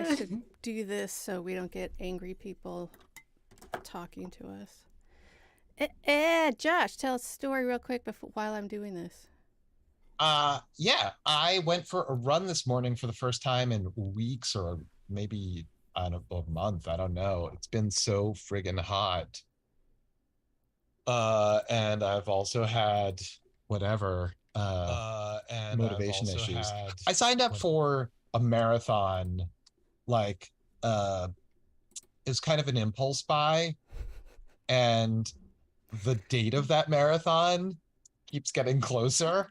I should do this so we don't get angry people talking to us. Josh, tell us a story real quick while I'm doing this. Yeah, I went for a run this morning for the first time in weeks or maybe I don't know, a month. I don't know. It's been so friggin' hot. And I've also had whatever motivation issues. I signed up for a marathon, like uh it was kind of an impulse buy, and the date of that marathon keeps getting closer.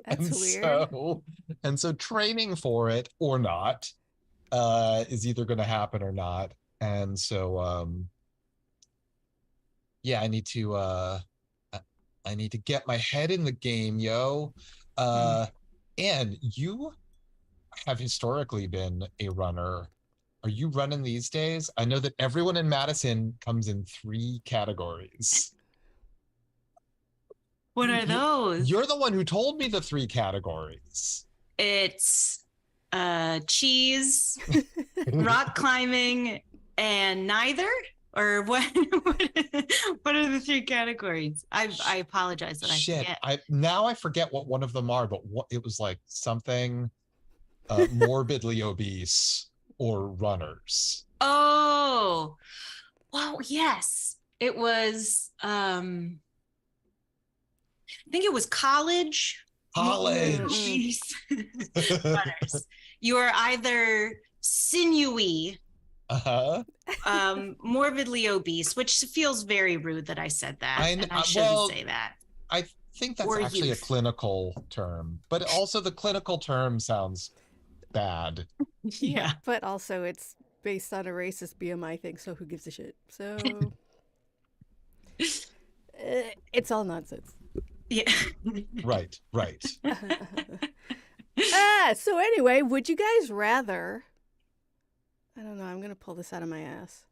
That's And weird. so training for it or not is either going to happen or not. And so yeah, I need to get my head in the game, yo. Uh and you have historically been a runner. Are you running these days? I know that everyone in Madison comes in three categories. What are those? You're the one who told me the three categories. It's cheese, rock climbing, and neither? Or what? What are the three categories? I apologize that Shit, I forget. I forget what one of them are, but it was like something morbidly obese or runners. Oh, well, yes. It was I think it was college. College. Runners. You are either sinewy, Uh-huh. morbidly obese, which feels very rude that I said that, and I shouldn't say that. I think that's Or actually youth. a clinical term, but also the clinical term sounds bad. Yeah. But also it's based on a racist BMI thing, so who gives a shit? So it's all nonsense. Yeah. Right. So anyway, would you guys rather? I don't know. I'm gonna pull this out of my ass.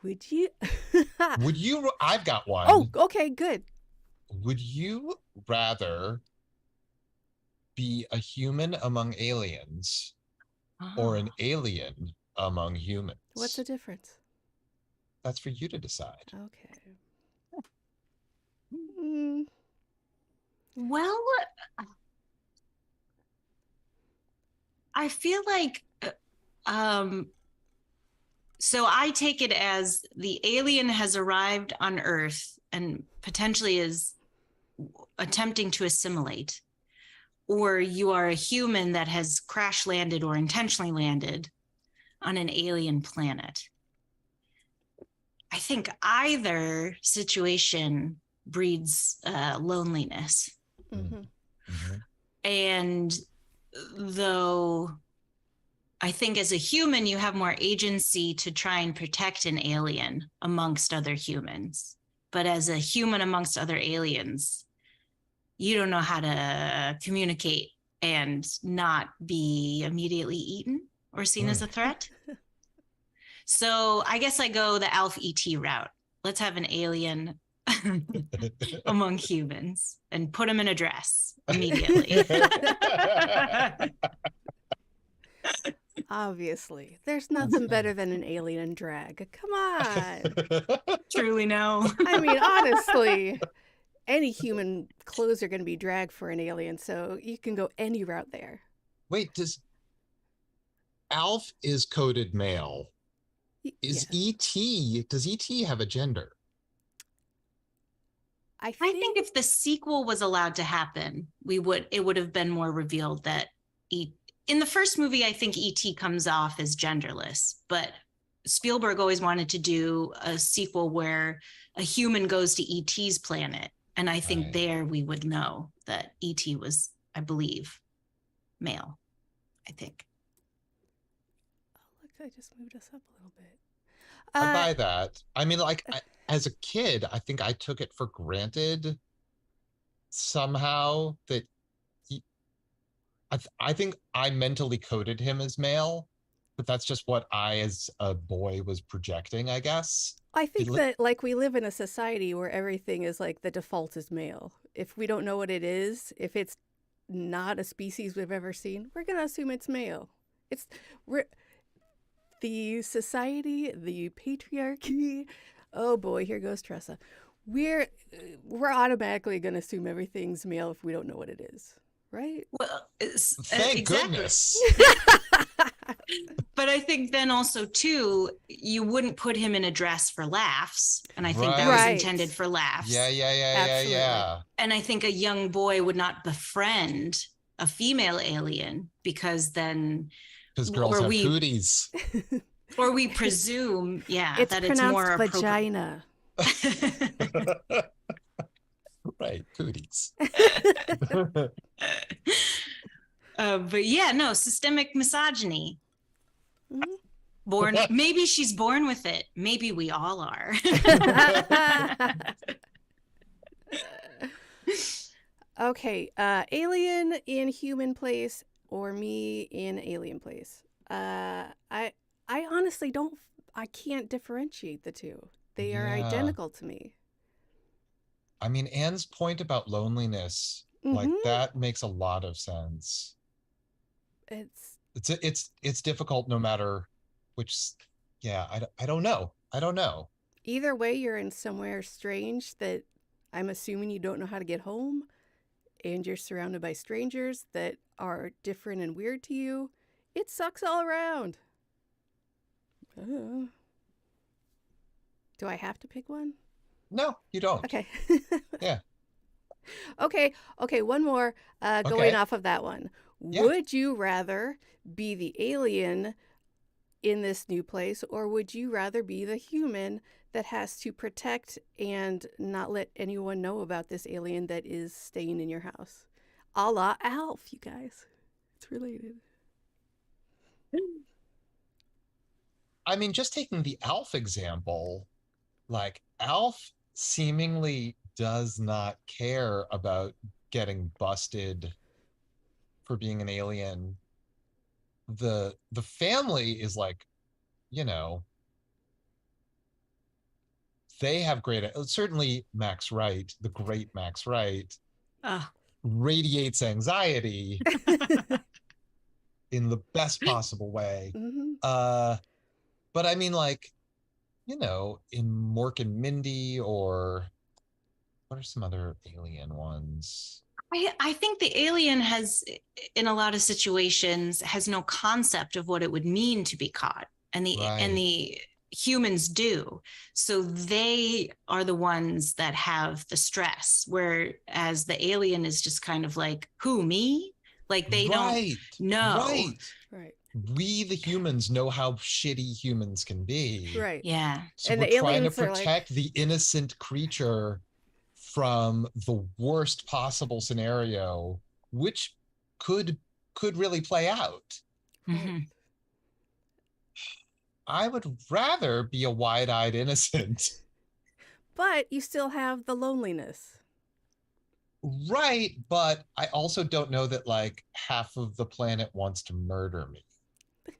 Would you? Would you? I've got one. Oh, okay, good. Would you rather be a human among aliens or an alien among humans? What's the difference? That's for you to decide. Okay. Mm. Well, I feel like so I take it as the alien has arrived on Earth and potentially is attempting to assimilate, or you are a human that has crash landed or intentionally landed on an alien planet. I think either situation breeds loneliness. Mm-hmm. Mm-hmm. And though I think as a human, you have more agency to try and protect an alien amongst other humans. But as a human amongst other aliens, you don't know how to communicate and not be immediately eaten or seen as a threat. So I guess I go the ALF ET route. Let's have an alien among humans and put him in a dress immediately. Obviously, there's nothing better than an alien in drag. Come on. Truly no. I mean, honestly, any human clothes are going to be drag for an alien, so you can go any route there. Wait, Alf is coded male? Is ET? Does ET have a gender? I think if the sequel was allowed to happen, it would have been more revealed that in the first movie, I think ET comes off as genderless, but Spielberg always wanted to do a sequel where a human goes to ET's planet. And I think there we would know that ET was, I believe, male, I think. Oh, look, I just moved us up a little bit. I buy that. I mean, like, as a kid, I think I took it for granted somehow that I think I mentally coded him as male, but that's just what I, as a boy, was projecting, I guess. I think that, like, we live in a society where everything is like the default is male. If we don't know what it is, if it's not a species we've ever seen, we're going to assume it's male. the society, the patriarchy. Oh boy, here goes Tressa. We're automatically going to assume everything's male if we don't know what it is, right? Well, Thank exactly. goodness. But I think then also too, you wouldn't put him in a dress for laughs, and I think that Right. was Right. intended for laughs. Yeah. And I think a young boy would not befriend a female alien because girls have cooties. or we presume, It's that it's pronounced more vagina. Right, cooties. But yeah, no, systemic misogyny. Mhm. Maybe she's born with it. Maybe we all are. Okay, alien in human place or me in alien place. I honestly I can't differentiate the two. They are identical to me. I mean, Anne's point about loneliness, like that makes a lot of sense. It's difficult no matter which. Yeah, I don't know. Either way, you're in somewhere strange that I'm assuming you don't know how to get home, and you're surrounded by strangers that are different and weird to you. It sucks all around. Do I have to pick one? No, you don't. Okay. Yeah. Okay, one more going off of that one. Yeah. Would you rather be the alien in this new place, or would you rather be the human that has to protect and not let anyone know about this alien that is staying in your house? A la ALF, you guys. It's related. I mean, just taking the ALF example, like ALF seemingly does not care about getting busted for being an alien. The family is like, they have certainly Max Wright, the great Max Wright, radiates anxiety in the best possible way. But I mean, like, in Mork and Mindy, or what are some other alien ones? I think the alien has, in a lot of situations, has no concept of what it would mean to be caught, and the humans do. So they are the ones that have the stress, whereas the alien is just kind of like, who, me? Like they don't know. Right. We, the humans, know how shitty humans can be. Right. Yeah. So we're trying to protect the innocent creature from the worst possible scenario, which could really play out. Mm-hmm. I would rather be a wide-eyed innocent. But you still have the loneliness. Right, but I also don't know that like half of the planet wants to murder me.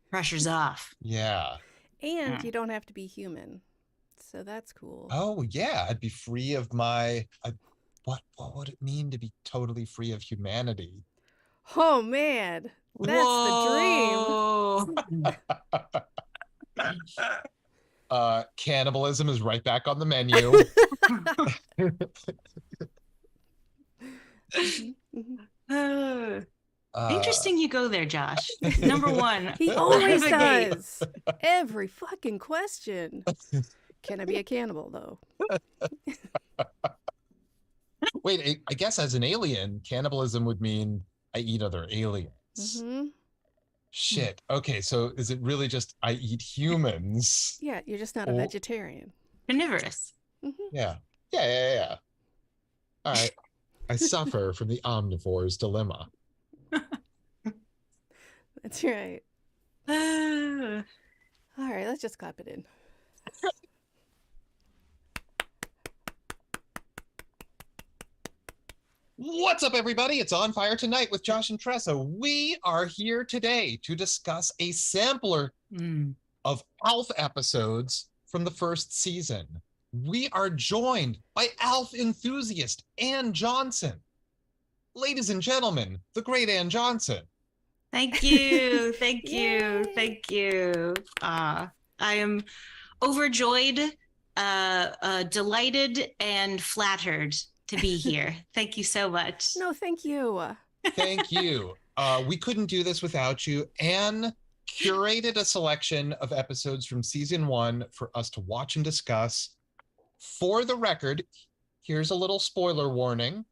Pressure's off. Yeah. And you don't have to be human. So that's cool. Oh, yeah. I'd be free of my... what would it mean to be totally free of humanity? Oh, man. That's the dream. Cannibalism is right back on the menu. Interesting you go there, Josh. Number one. He always does. Every fucking question. Can I be a cannibal, though? Wait, I guess as an alien, cannibalism would mean I eat other aliens. Shit. Okay, so is it really just I eat humans? Yeah, you're just not a vegetarian. Carnivorous. Yeah. All right. I suffer from the omnivore's dilemma. That's right. All right, let's just clap it in. What's up, everybody? It's On Fire Tonight with Josh and Tressa. We are here today to discuss a sampler of ALF episodes from the first season. We are joined by ALF enthusiast Ann Johnson. Ladies and gentlemen, the great Ann Johnson. Thank you. Thank Yay. you. Thank you. I am overjoyed, delighted, and flattered to be here. Thank you so much. No, thank you. Thank you. We couldn't do this without you. Anne curated a selection of episodes from season 1 for us to watch and discuss. For the record, here's a little spoiler warning.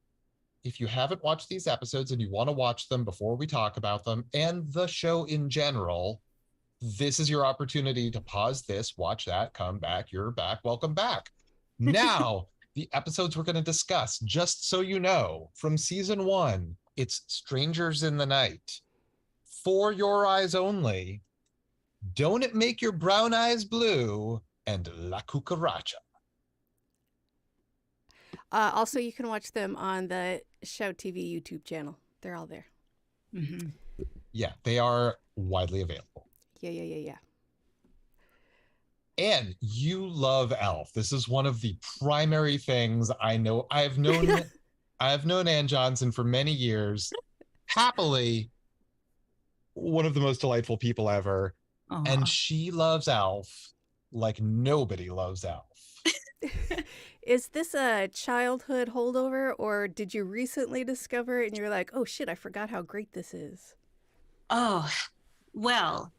If you haven't watched these episodes and you want to watch them before we talk about them and the show in general, this is your opportunity to pause this, watch that, come back, you're back, welcome back. Now, the episodes we're going to discuss, just so you know, from season 1, it's Strangers in the Night, For Your Eyes Only, Don't It Make Your Brown Eyes Blue, and La Cucaracha. Also, you can watch them on the Shout TV YouTube channel. They're all there. Mm-hmm. Yeah, they are widely available. Yeah. And you love ALF. This is one of the primary things I know. I've known Ann Johnson for many years. Happily, one of the most delightful people ever. Aww. And she loves ALF like nobody loves ALF. Is this a childhood holdover, or did you recently discover it and you're like, oh shit, I forgot how great this is? Oh, well,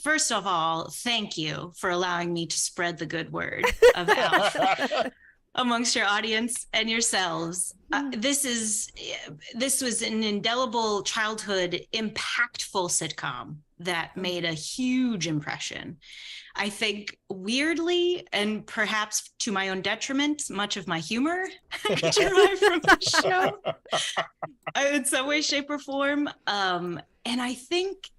first of all, thank you for allowing me to spread the good word of ALF amongst your audience and yourselves. This was an indelible childhood, impactful sitcom that made a huge impression. I think weirdly, and perhaps to my own detriment, much of my humor derived from the show in some way, shape, or form. And I think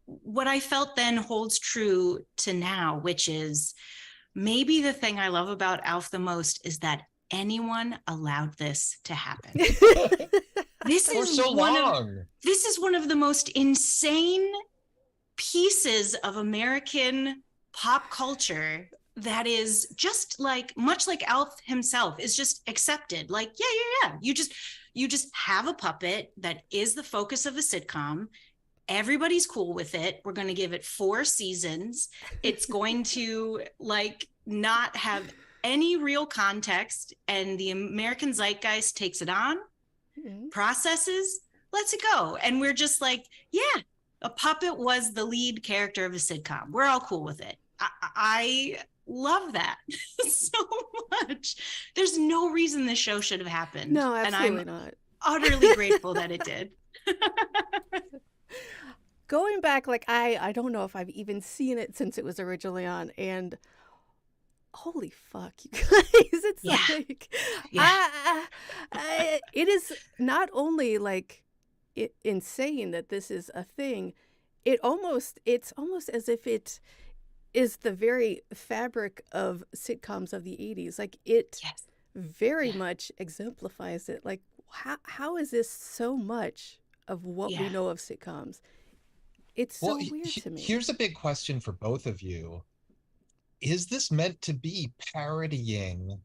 what I felt then holds true to now, which is maybe the thing I love about ALF the most is that anyone allowed this to happen. This is one of the most insane pieces of American pop culture that is just like, much like ALF himself, is just accepted. Like, yeah. You just have a puppet that is the focus of a sitcom. Everybody's cool with it. We're going to give it 4 seasons. It's going to like not have any real context, and the American zeitgeist takes it on, processes, lets it go. And we're just like, yeah, a puppet was the lead character of a sitcom. We're all cool with it. I love that so much. There's no reason this show should have happened. No, absolutely and I'm not. Utterly grateful that it did. Going back, like I don't know if I've even seen it since it was originally on, and holy fuck, you guys! It's like, it is not only like insane that this is a thing. It's almost as if it is the very fabric of sitcoms of the 80s. Like it very much exemplifies it. Like how is this so much of what we know of sitcoms? It's so weird to me. Here's a big question for both of you. Is this meant to be parodying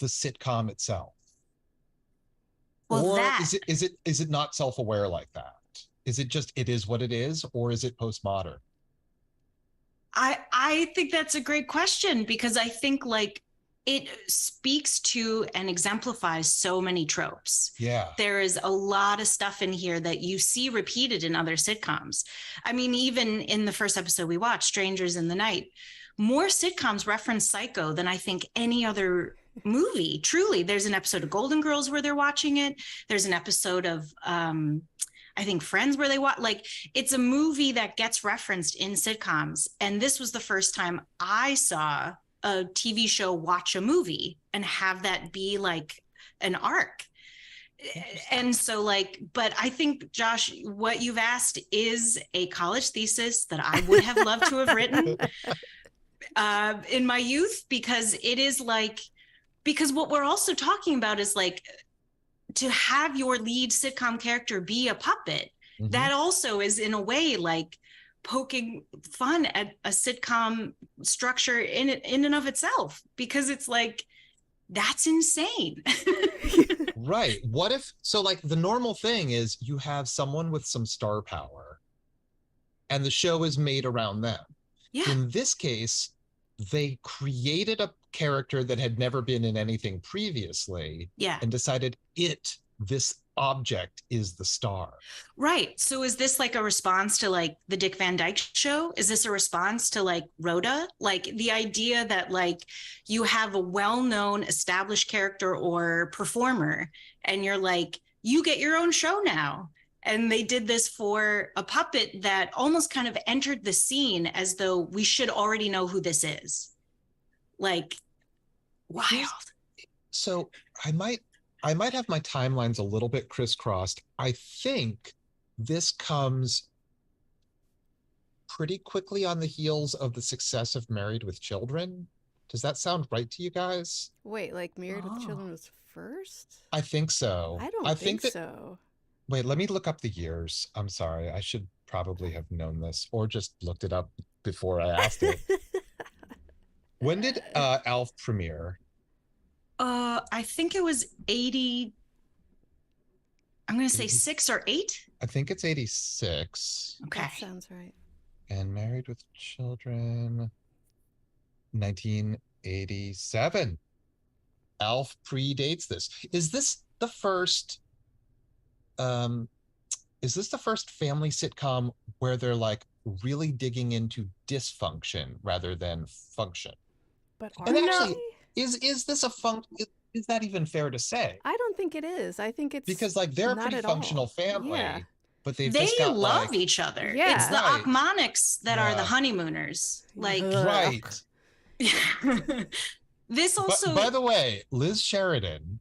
the sitcom itself? Well, or is it not self-aware like that? Is it just, it is what it is, or is it postmodern? I think that's a great question, because I think like it speaks to and exemplifies so many tropes. Yeah. There is a lot of stuff in here that you see repeated in other sitcoms. I mean, even in the first episode we watched, Strangers in the Night, more sitcoms reference Psycho than I think any other movie. Truly, there's an episode of Golden Girls where they're watching it. There's an episode of I think Friends where they watch, like, it's a movie that gets referenced in sitcoms. And this was the first time I saw a TV show watch a movie and have that be like an arc. And so like, but I think, Josh, what you've asked is a college thesis that I would have loved to have written in my youth, because it is like, because what we're also talking about is like, to have your lead sitcom character be a puppet, that also is in a way like poking fun at a sitcom structure in and of itself, because it's like, That's insane. Right. What if, so like the normal thing is you have someone with some star power and the show is made around them. Yeah. In this case, they created a character that had never been in anything previously. Yeah. And decided this object is the star. Right. So is this like a response to like the Dick Van Dyke Show? Is this a response to like Rhoda? Like the idea that like you have a well-known established character or performer and you're like, you get your own show now. And they did this for a puppet that almost kind of entered the scene as though we should already know who this is. Like, wild. So I might have my timelines a little bit crisscrossed. I think this comes pretty quickly on the heels of the success of Married with Children. Does that sound right to you guys? Wait, like Married with Children was first? I think so. I don't think so. Wait, let me look up the years. I'm sorry. I should probably have known this or just looked it up before I asked it. When did ALF premiere? I think it was 80. I'm going to say 6 or 8. I think it's 86. Okay. That sounds right. And Married with Children, 1987. ALF predates this. Is this the first family sitcom where they're like really digging into dysfunction rather than function? But and actually, is this is that even fair to say? I don't think it is. I think it's because like they're a pretty functional family, but they just got, love each other. Yeah. It's the Achmonics that are the honeymooners. Like right. This also by the way, Liz Sheridan,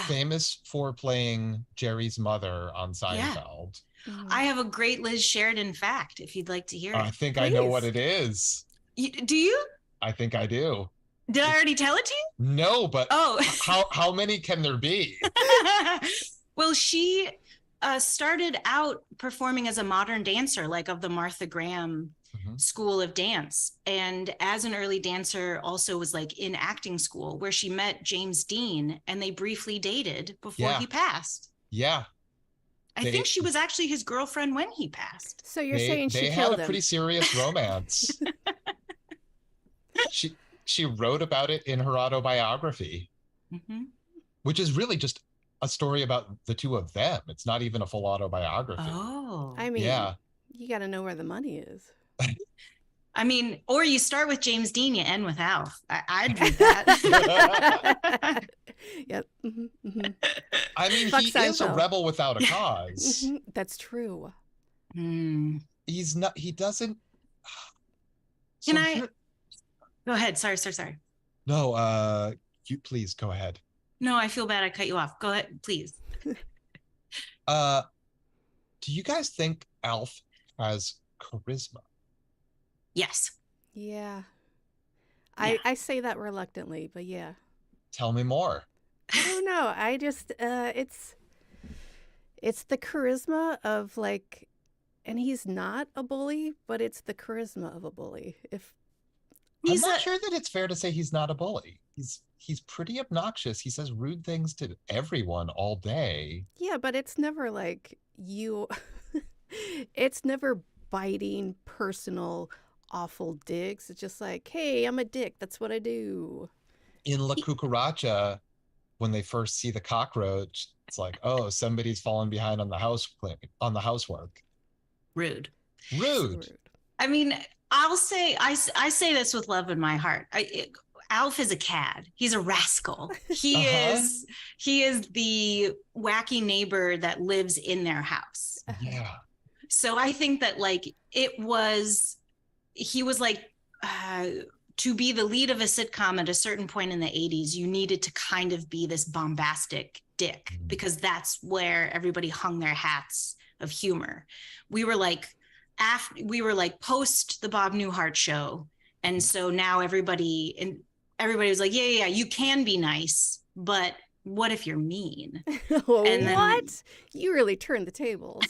famous for playing Jerry's mother on Seinfeld. Yeah. I have a great Liz Sheridan fact if you'd like to hear it. I think I know what it is. Do you? I think I do. Did I already tell it to you? No, but how many can there be? Well, she started out performing as a modern dancer, like of the Martha Graham School of Dance. And as an early dancer, also was like in acting school where she met James Dean and they briefly dated before he passed. Yeah. I think she was actually his girlfriend when he passed. So you're saying she killed him? They had a pretty serious romance. She wrote about it in her autobiography, which is really just a story about the two of them. It's not even a full autobiography. Oh, I mean, you got to know where the money is. I mean, or you start with James Dean, you end with Alf. I'd read that. Yep. I mean, he is a rebel without a cause. That's true. He's not. He doesn't. Can I? Go ahead. Sorry. No, you please go ahead. No, I feel bad I cut you off. Go ahead, please. Do you guys think Alf has charisma? Yes. Yeah. I say that reluctantly, but yeah. Tell me more. I don't know. I just it's the charisma of like, and he's not a bully, but it's the charisma of a bully. I'm not sure that it's fair to say he's not a bully. He's pretty obnoxious. He says rude things to everyone all day. Yeah, but it's never like it's never biting, personal, awful digs. It's just like, hey, I'm a dick. That's what I do. In La Cucaracha, when they first see the cockroach, it's like, oh, somebody's fallen behind on the housework. Rude. I mean, I'll say, I say this with love in my heart. Alf is a cad. He's a rascal. He is the wacky neighbor that lives in their house. Yeah. So I think that like he was like, to be the lead of a sitcom at a certain point in the 80s, you needed to kind of be this bombastic dick because that's where everybody hung their hats of humor. We were like post the Bob Newhart show. And so now everybody was like, yeah, you can be nice, but what if you're mean? What? You really turned the tables.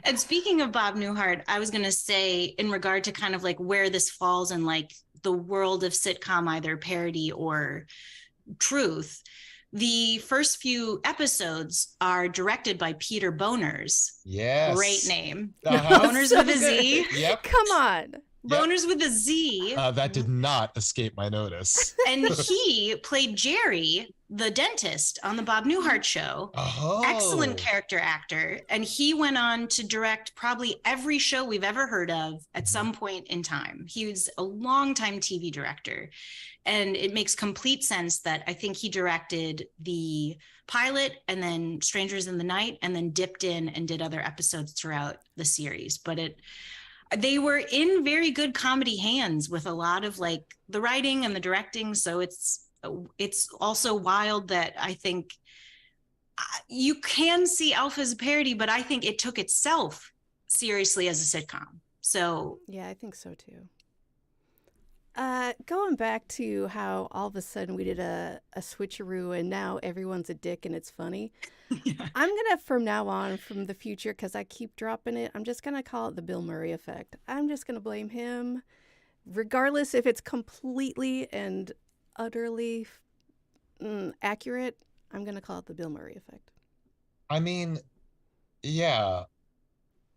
And speaking of Bob Newhart, I was going to say in regard to kind of like where this falls in like the world of sitcom, either parody or truth. The first few episodes are directed by Peter Boners. Yes. Great name. Uh-huh. Boners So with a Z. good. Yep. Come on. Boners with a Z. That did not escape my notice. And he played Jerry, the dentist, on the Bob Newhart show. Oh. Excellent character actor. And he went on to direct probably every show we've ever heard of at some point in time. He was a longtime TV director. And it makes complete sense that I think he directed the pilot and then Strangers in the Night and then dipped in and did other episodes throughout the series. But they were in very good comedy hands with a lot of like the writing and the directing. So it's also wild that I think you can see ALF as a parody, but I think it took itself seriously as a sitcom. So yeah, I think so too. Going back to how all of a sudden we did a switcheroo and now everyone's a dick and it's funny. Yeah. I'm going to, from now on, from the future, because I keep dropping it, I'm just going to call it the Bill Murray effect. I'm just going to blame him, regardless if it's completely and utterly accurate. I'm going to call it the Bill Murray effect. I mean, yeah,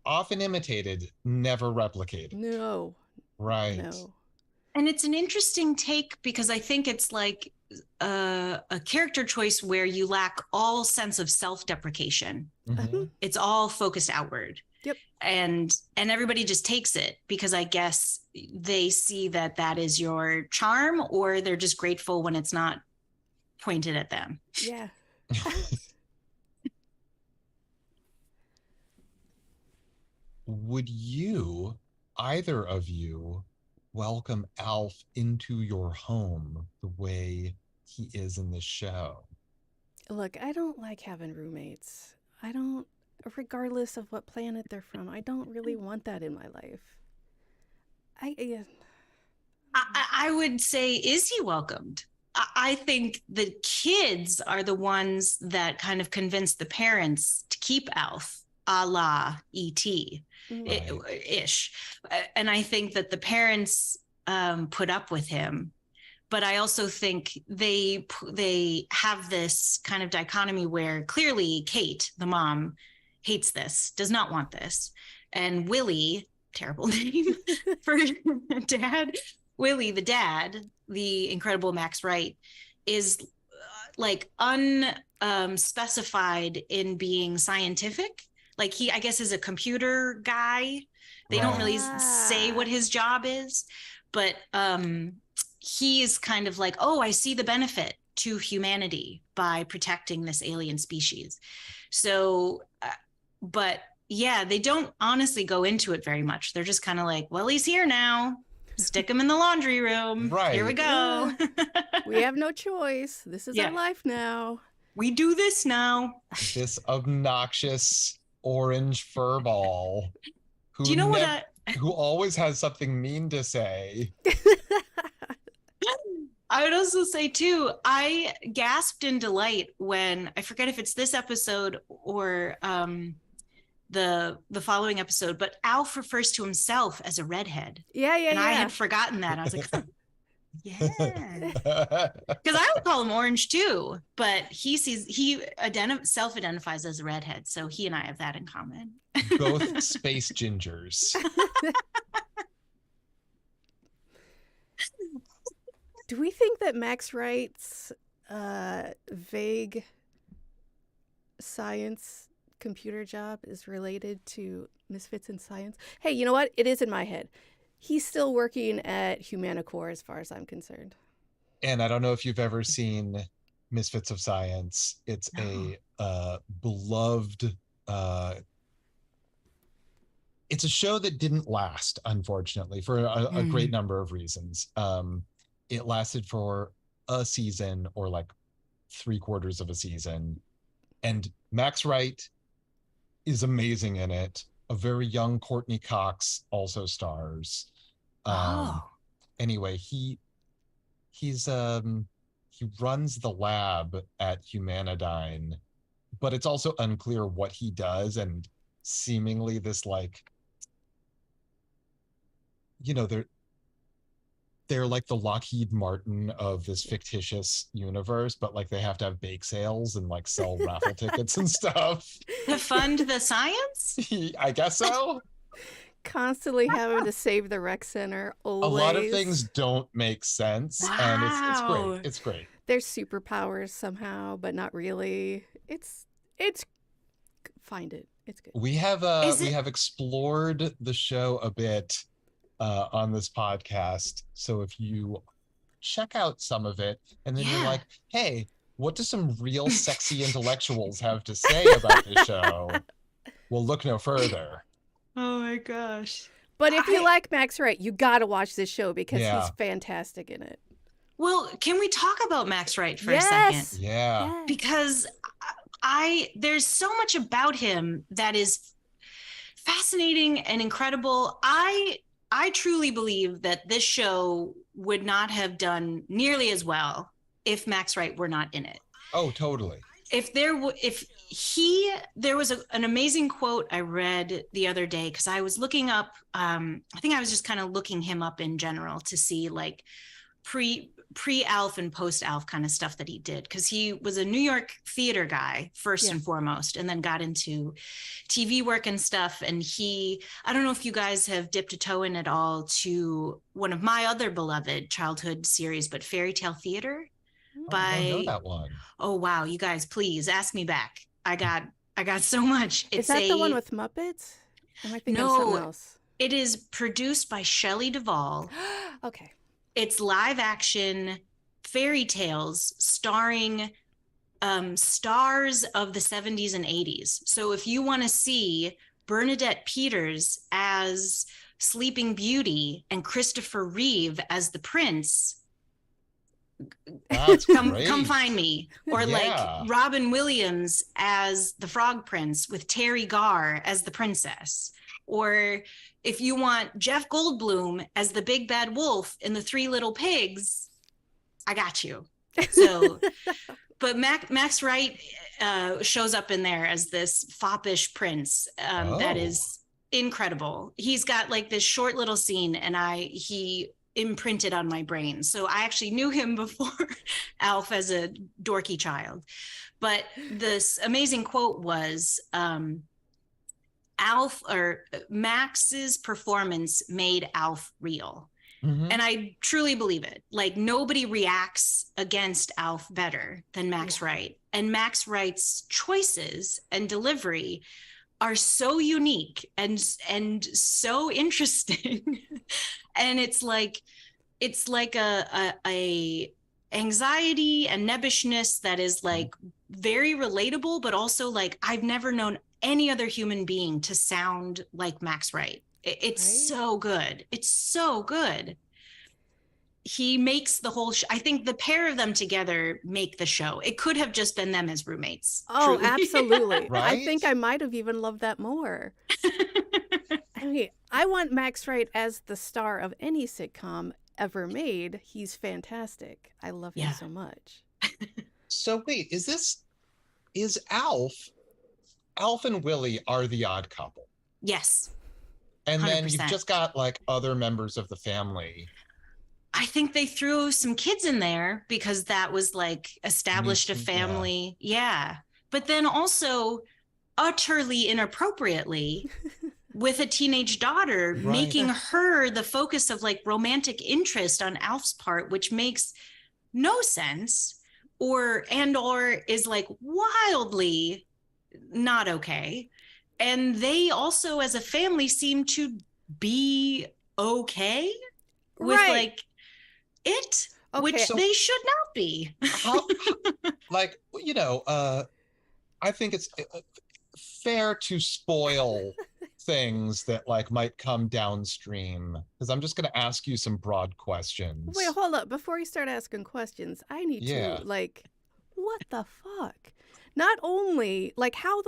often imitated, never replicated. No. Right. No. And it's an interesting take because I think it's like a character choice where you lack all sense of self-deprecation. Mm-hmm. It's all focused outward. Yep. And everybody just takes it because I guess they see that is your charm, or they're just grateful when it's not pointed at them. Yeah. Would you, either of you, welcome ALF into your home the way he is in this show? Look, I don't like having roommates. I don't, regardless of what planet they're from, I don't really want that in my life. I would say, is he welcomed? I think the kids are the ones that kind of convince the parents to keep ALF, a la E.T. Ish. And I think that the parents put up with him. But I also think they have this kind of dichotomy where clearly Kate, the mom, hates this, does not want this. And Willie, terrible name for dad, Willie, the dad, the incredible Max Wright, is like unspecified in being scientific. Like he, I guess, is a computer guy. They don't really say what his job is, but he's kind of like, oh, I see the benefit to humanity by protecting this alien species. So, but yeah, they don't honestly go into it very much. They're just kind of like, well, he's here now. Stick him in the laundry room. Right. Here we go. We have no choice. This is our life now. We do this now. This obnoxious orange furball who, do you know who always has something mean to say. I would also say too, I gasped in delight when, I forget if it's this episode or the following episode, but ALF refers to himself as a redhead. Yeah. I had forgotten that. I was like, yeah, because I would call him orange too, but he self-identifies as a redhead, so he and I have that in common. Both space gingers. Do we think that Max Wright's vague science computer job is related to Misfits in Science? Hey, you know what? It is in my head. He's still working at Humanicore as far as I'm concerned. And I don't know if you've ever seen Misfits of Science. It's a beloved... it's a show that didn't last, unfortunately, for a great number of reasons. It lasted for a season or like 3/4 of a season. And Max Wright is amazing in it. A very young Courtney Cox also stars. Anyway, he runs the lab at Humanidyne, but it's also unclear what he does, and seemingly this, like, you know, they're like the Lockheed Martin of this fictitious universe, but like they have to have bake sales and like sell raffle tickets and stuff. To fund the science? I guess so. Constantly having to save the rec center. Always. A lot of things don't make sense. Wow. And it's great. It's great. There's superpowers somehow, but not really. It's find it. It's good. We have explored the show a bit on this podcast. So if you check out some of it and then you're like, hey, what do some real sexy intellectuals have to say about this show? Well, look no further. Oh my gosh. But if you like Max Wright, you got to watch this show because he's fantastic in it. Well, can we talk about Max Wright for a second? Yeah. Because there's so much about him that is fascinating and incredible. I truly believe that this show would not have done nearly as well if Max Wright were not in it. Oh, totally. There was an amazing quote I read the other day because I was looking up, I think I was just kind of looking him up in general to see like pre-ALF and post-ALF kind of stuff that he did, because he was a New York theater guy first and foremost, and then got into TV work and stuff. And I don't know if you guys have dipped a toe in at all to one of my other beloved childhood series, but Fairy Tale Theater. I don't know that one. Oh wow, you guys, please ask me back. I got so much. Is that the one with Muppets? Am I thinking of something else? It is produced by Shelley Duvall. Okay. It's live action fairy tales starring stars of the 70s and 80s. So if you want to see Bernadette Peters as Sleeping Beauty and Christopher Reeve as the prince, come find me. Or like Robin Williams as the Frog Prince with Terry Garr as the princess. Or if you want Jeff Goldblum as the big bad wolf in The Three Little Pigs, I got you. So, but Max Wright shows up in there as this foppish prince that is incredible. He's got like this short little scene, and he imprinted on my brain. So I actually knew him before ALF as a dorky child. But this amazing quote was, ALF, or Max's performance made ALF real. Mm-hmm. And I truly believe it. Like, nobody reacts against ALF better than Max Wright. And Max Wright's choices and delivery are so unique and so interesting. And it's like a anxiety and nebbishness that is like very relatable, but also like I've never known any other human being to sound like Max Wright. It's so good. It's so good. He makes the whole I think the pair of them together make the show. It could have just been them as roommates. Oh, truly. Absolutely. Right? I think I might have even loved that more. I mean, I want Max Wright as the star of any sitcom ever made. He's fantastic. I love him so much. So wait, is Alf and Willie are the odd couple? Yes. And 100%. Then you've just got like other members of the family. I think they threw some kids in there because that was like established a family. Yeah. But then also utterly inappropriately with a teenage daughter, making her the focus of like romantic interest on Alf's part, which makes no sense or is like wildly not okay. And they also as a family seem to be okay with like it, which they should not be. Like, you know, I think it's fair to spoil things that like might come downstream, because I'm just going to ask you some broad questions. Wait, hold up. Before you start asking questions, I need to like, what the fuck? Not only like how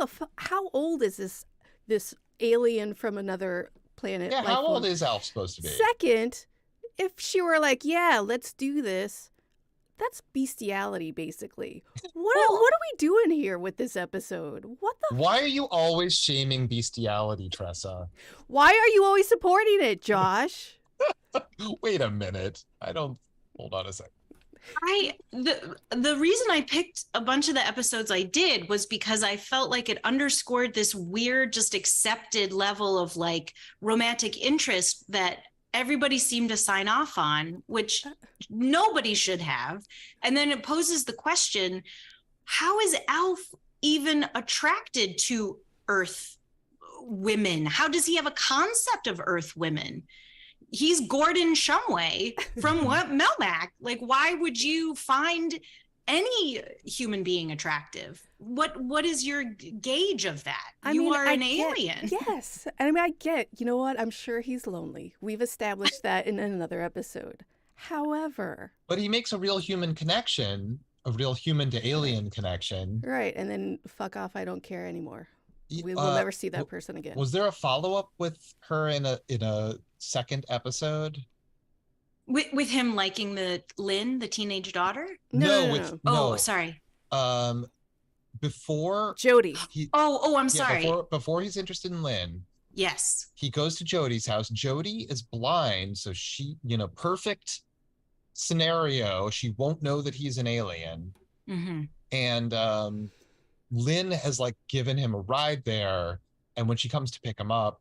old is this alien from another planet? Yeah, how old is Alf supposed to be? Second, if she were like, yeah, let's do this, that's bestiality, basically. What are we doing here with this episode? Why are you always shaming bestiality, Tressa? Why are you always supporting it, Josh? Wait a minute. Hold on a second. The reason I picked a bunch of the episodes I did was because I felt like it underscored this weird, just accepted level of like romantic interest that everybody seemed to sign off on, which nobody should have. And then it poses the question, how is Alf even attracted to Earth women? How does he have a concept of Earth women? He's Gordon Shumway from Melmac. Like, why would you find any human being attractive? What is your gauge of that? You are an alien. Yes. I mean, I get, you know what? I'm sure he's lonely. We've established that in another episode. However. But he makes a real human connection, a real human to alien connection. Right. And then fuck off. I don't care anymore. We will never see that person again. Was there a follow-up with her in a second episode? With him liking the teenage daughter? No. Sorry. Before Jody. I'm sorry. Before he's interested in Lynn. Yes. He goes to Jody's house. Jody is blind, so she, perfect scenario. She won't know that he's an alien. Mm-hmm. And Lynn has like given him a ride there, and when she comes to pick him up,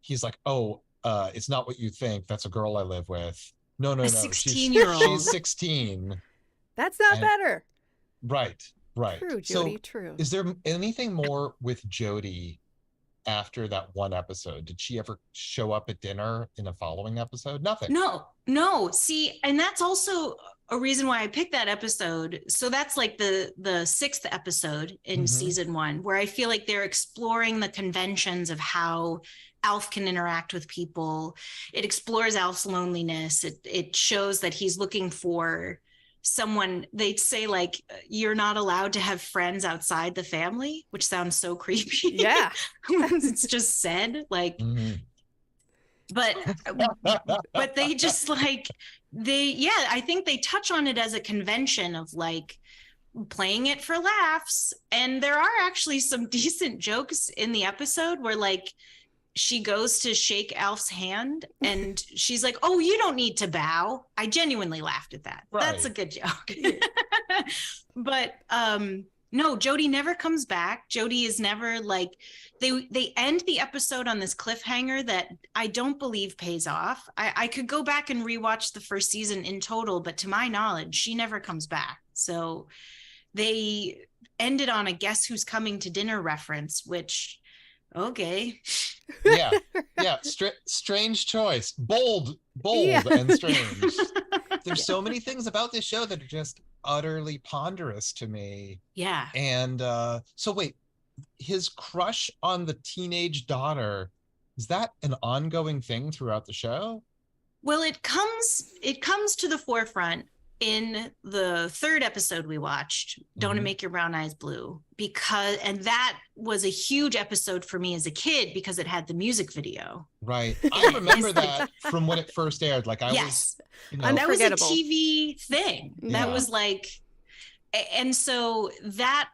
he's like, it's not what you think. That's a girl I live with. No. 16-year-old. She's 16. That's not better. Right. True, Jody, true. Is there anything more with Jody after that one episode? Did she ever show up at dinner in a following episode? Nothing. No. See, and that's also a reason why I picked that episode. So that's like the sixth episode in season 1, where I feel like they're exploring the conventions of how Alf can interact with people. It explores Alf's loneliness. It shows that he's looking for someone. They'd say like, you're not allowed to have friends outside the family, which sounds so creepy. Yeah. It's just said like, but they just like, I think they touch on it as a convention of like playing it for laughs. And there are actually some decent jokes in the episode where like she goes to shake Alf's hand and she's like, oh, you don't need to bow. I genuinely laughed at that. Right. That's a good joke. But no, Jody never comes back. Jody is never like, they end the episode on this cliffhanger that I don't believe pays off. I could go back and rewatch the first season in total, but to my knowledge, she never comes back. So they ended on a Guess Who's Coming to Dinner reference, which, okay. Yeah. Strange choice. Bold and strange. There's so many things about this show that are just utterly ponderous to me. Yeah. And so wait, his crush on the teenage daughter, is that an ongoing thing throughout the show? Well, it comes to the forefront in the third episode we watched, Don't It Make Your Brown Eyes Blue, and that was a huge episode for me as a kid because it had the music video. Right. I remember that from when it first aired. Like I was, that was a TV thing. That was like, and so that,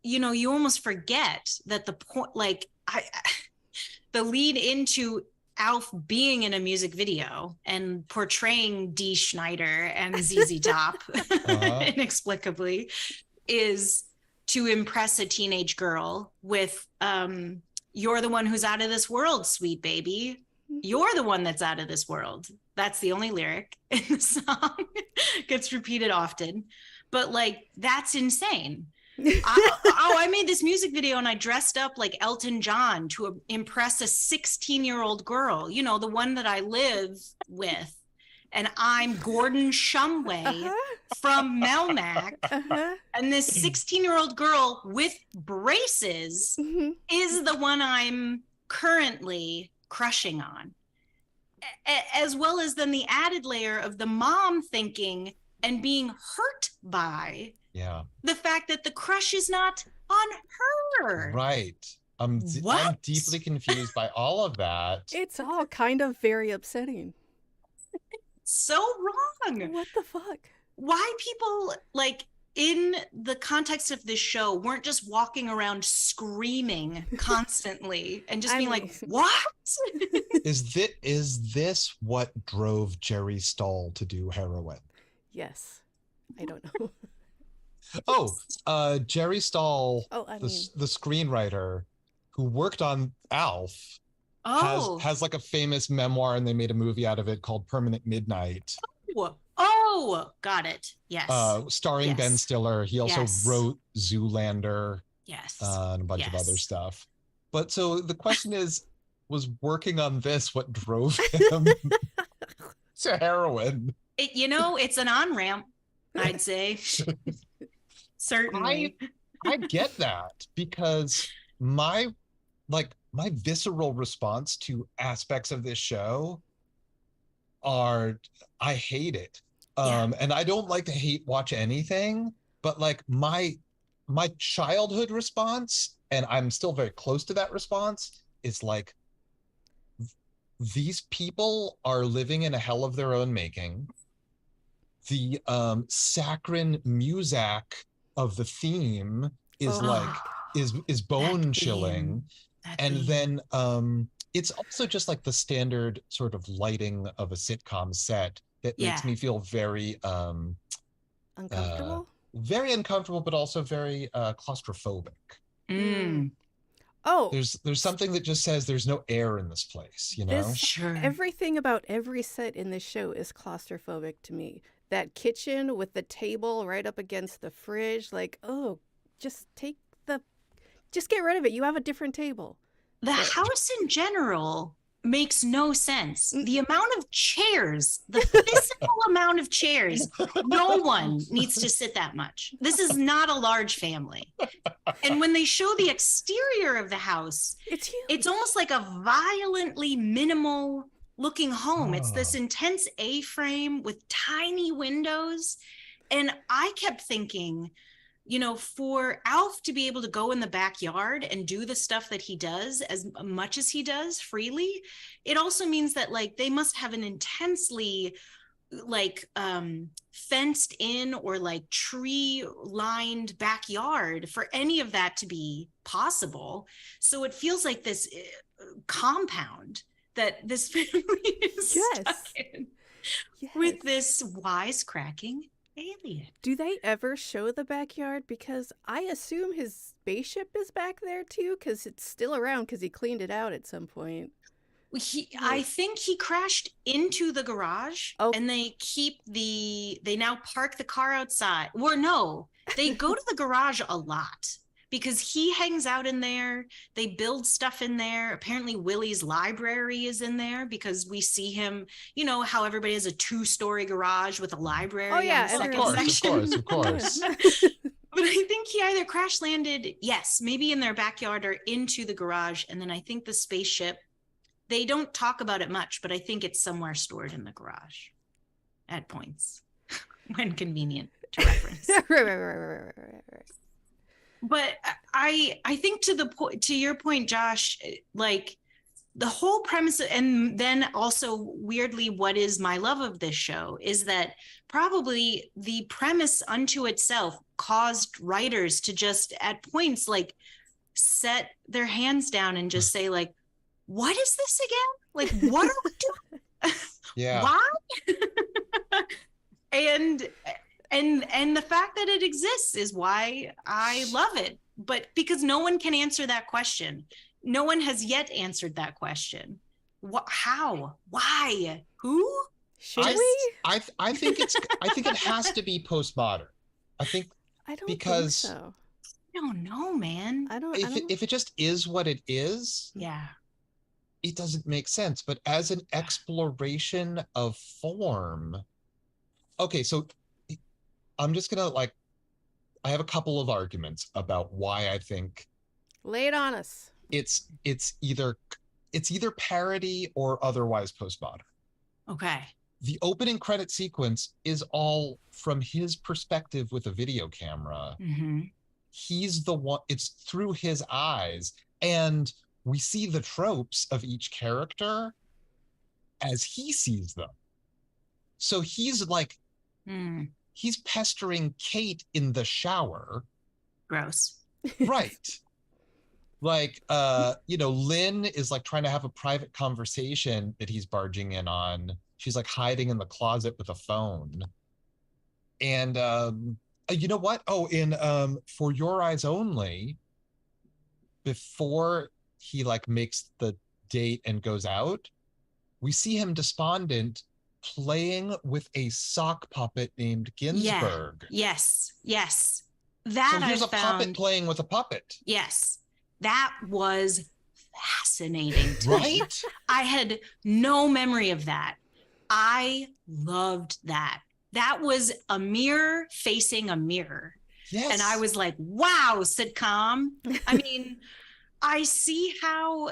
you almost forget that the point, like the lead into Alf being in a music video and portraying Dee Schneider and ZZ Top inexplicably is to impress a teenage girl with you're the one who's out of this world, sweet baby. You're the one that's out of this world. That's the only lyric in the song. Gets repeated often. But like, that's insane. I made this music video and I dressed up like Elton John to impress a 16-year-old girl, the one that I live with. And I'm Gordon Shumway from Melmac. And this 16-year-old girl with braces is the one I'm currently crushing on. As well as then the added layer of the mom thinking and being hurt by the fact that the crush is not on her. Right. I'm deeply confused by all of that. It's all kind of very upsetting. So wrong. What the fuck? Why people like in the context of this show, weren't just walking around screaming constantly and just being like, what? Is this what drove Jerry Stahl to do heroin? Yes. I don't know. Jerry Stahl, the screenwriter who worked on ALF, has like a famous memoir, and they made a movie out of it called Permanent Midnight. Oh, got it. Yes. Starring Ben Stiller. He also wrote Zoolander. Yes. And a bunch of other stuff. But so the question is, was working on this what drove him to heroin? It's an on-ramp, I'd say. Certainly. I get that, because my visceral response to aspects of this show are, I hate it. And I don't like to watch anything, but like my childhood response, and I'm still very close to that response, is like, these people are living in a hell of their own making. The saccharine muzak of the theme is is bone chilling. And then it's also just like the standard sort of lighting of a sitcom set that makes me feel very uncomfortable. Very uncomfortable, but also very claustrophobic. Oh, there's something that just says there's no air in this place, you know? Sure. Everything about every set in this show is claustrophobic to me. That kitchen with the table right up against the fridge, like, oh, just get rid of it. You have a different table. The house in general makes no sense. The amount of chairs, the physical amount of chairs, no one needs to sit that much. This is not a large family. And when they show the exterior of the house, it's huge. It's almost like a violently minimal looking home. It's this intense A-frame with tiny windows. And I kept thinking, for Alf to be able to go in the backyard and do the stuff that he does as much as he does freely, it also means that like they must have an intensely fenced in or like tree lined backyard for any of that to be possible. So it feels like this compound that this family is stuck in with this wisecracking alien. Do they ever show the backyard? Because I assume his spaceship is back there too, because it's still around because he cleaned it out at some point. I think he crashed into the garage, and they now park the car outside. Or no, they go to the garage a lot because he hangs out in there. They build stuff in there. Apparently Willie's library is in there because we see him, how everybody has a 2-story garage with a library. Oh yeah, on the second section. Of course. But I think he either crash landed, maybe in their backyard or into the garage. And then I think the spaceship, they don't talk about it much, but I think it's somewhere stored in the garage at points when convenient to reference. Right. But I think to your point, Josh, like the whole premise, and then also weirdly, what is my love of this show is that probably the premise unto itself caused writers to just at points like set their hands down and just say like, what is this again? Like, what are we doing? Yeah. Why? And the fact that it exists is why I love it. But because no one can answer that question. No one has yet answered that question. How? Why? Who? Should we? I think it has to be postmodern. I don't think so. I don't know, man. If it just is what it is, it doesn't make sense. But as an exploration of form, okay, so I'm just gonna I have a couple of arguments about why I think lay it on us. It's either parody or otherwise postmodern. Okay. The opening credit sequence is all from his perspective with a video camera. Mm-hmm. He's the one, it's through his eyes, and we see the tropes of each character as he sees them. So he's like he's pestering Kate in the shower. Gross. Right. Like, Lynn is like trying to have a private conversation that he's barging in on. She's like hiding in the closet with a phone. And you know what? Oh, in For Your Eyes Only, before he like makes the date and goes out, we see him despondent playing with a sock puppet named Ginsburg. Yeah. Yes. That so here's I a found... puppet playing with a puppet. Yes. That was fascinating to right? me. I had no memory of that. I loved that. That was a mirror facing a mirror. Yes. And I was like, wow, sitcom. I mean, I see how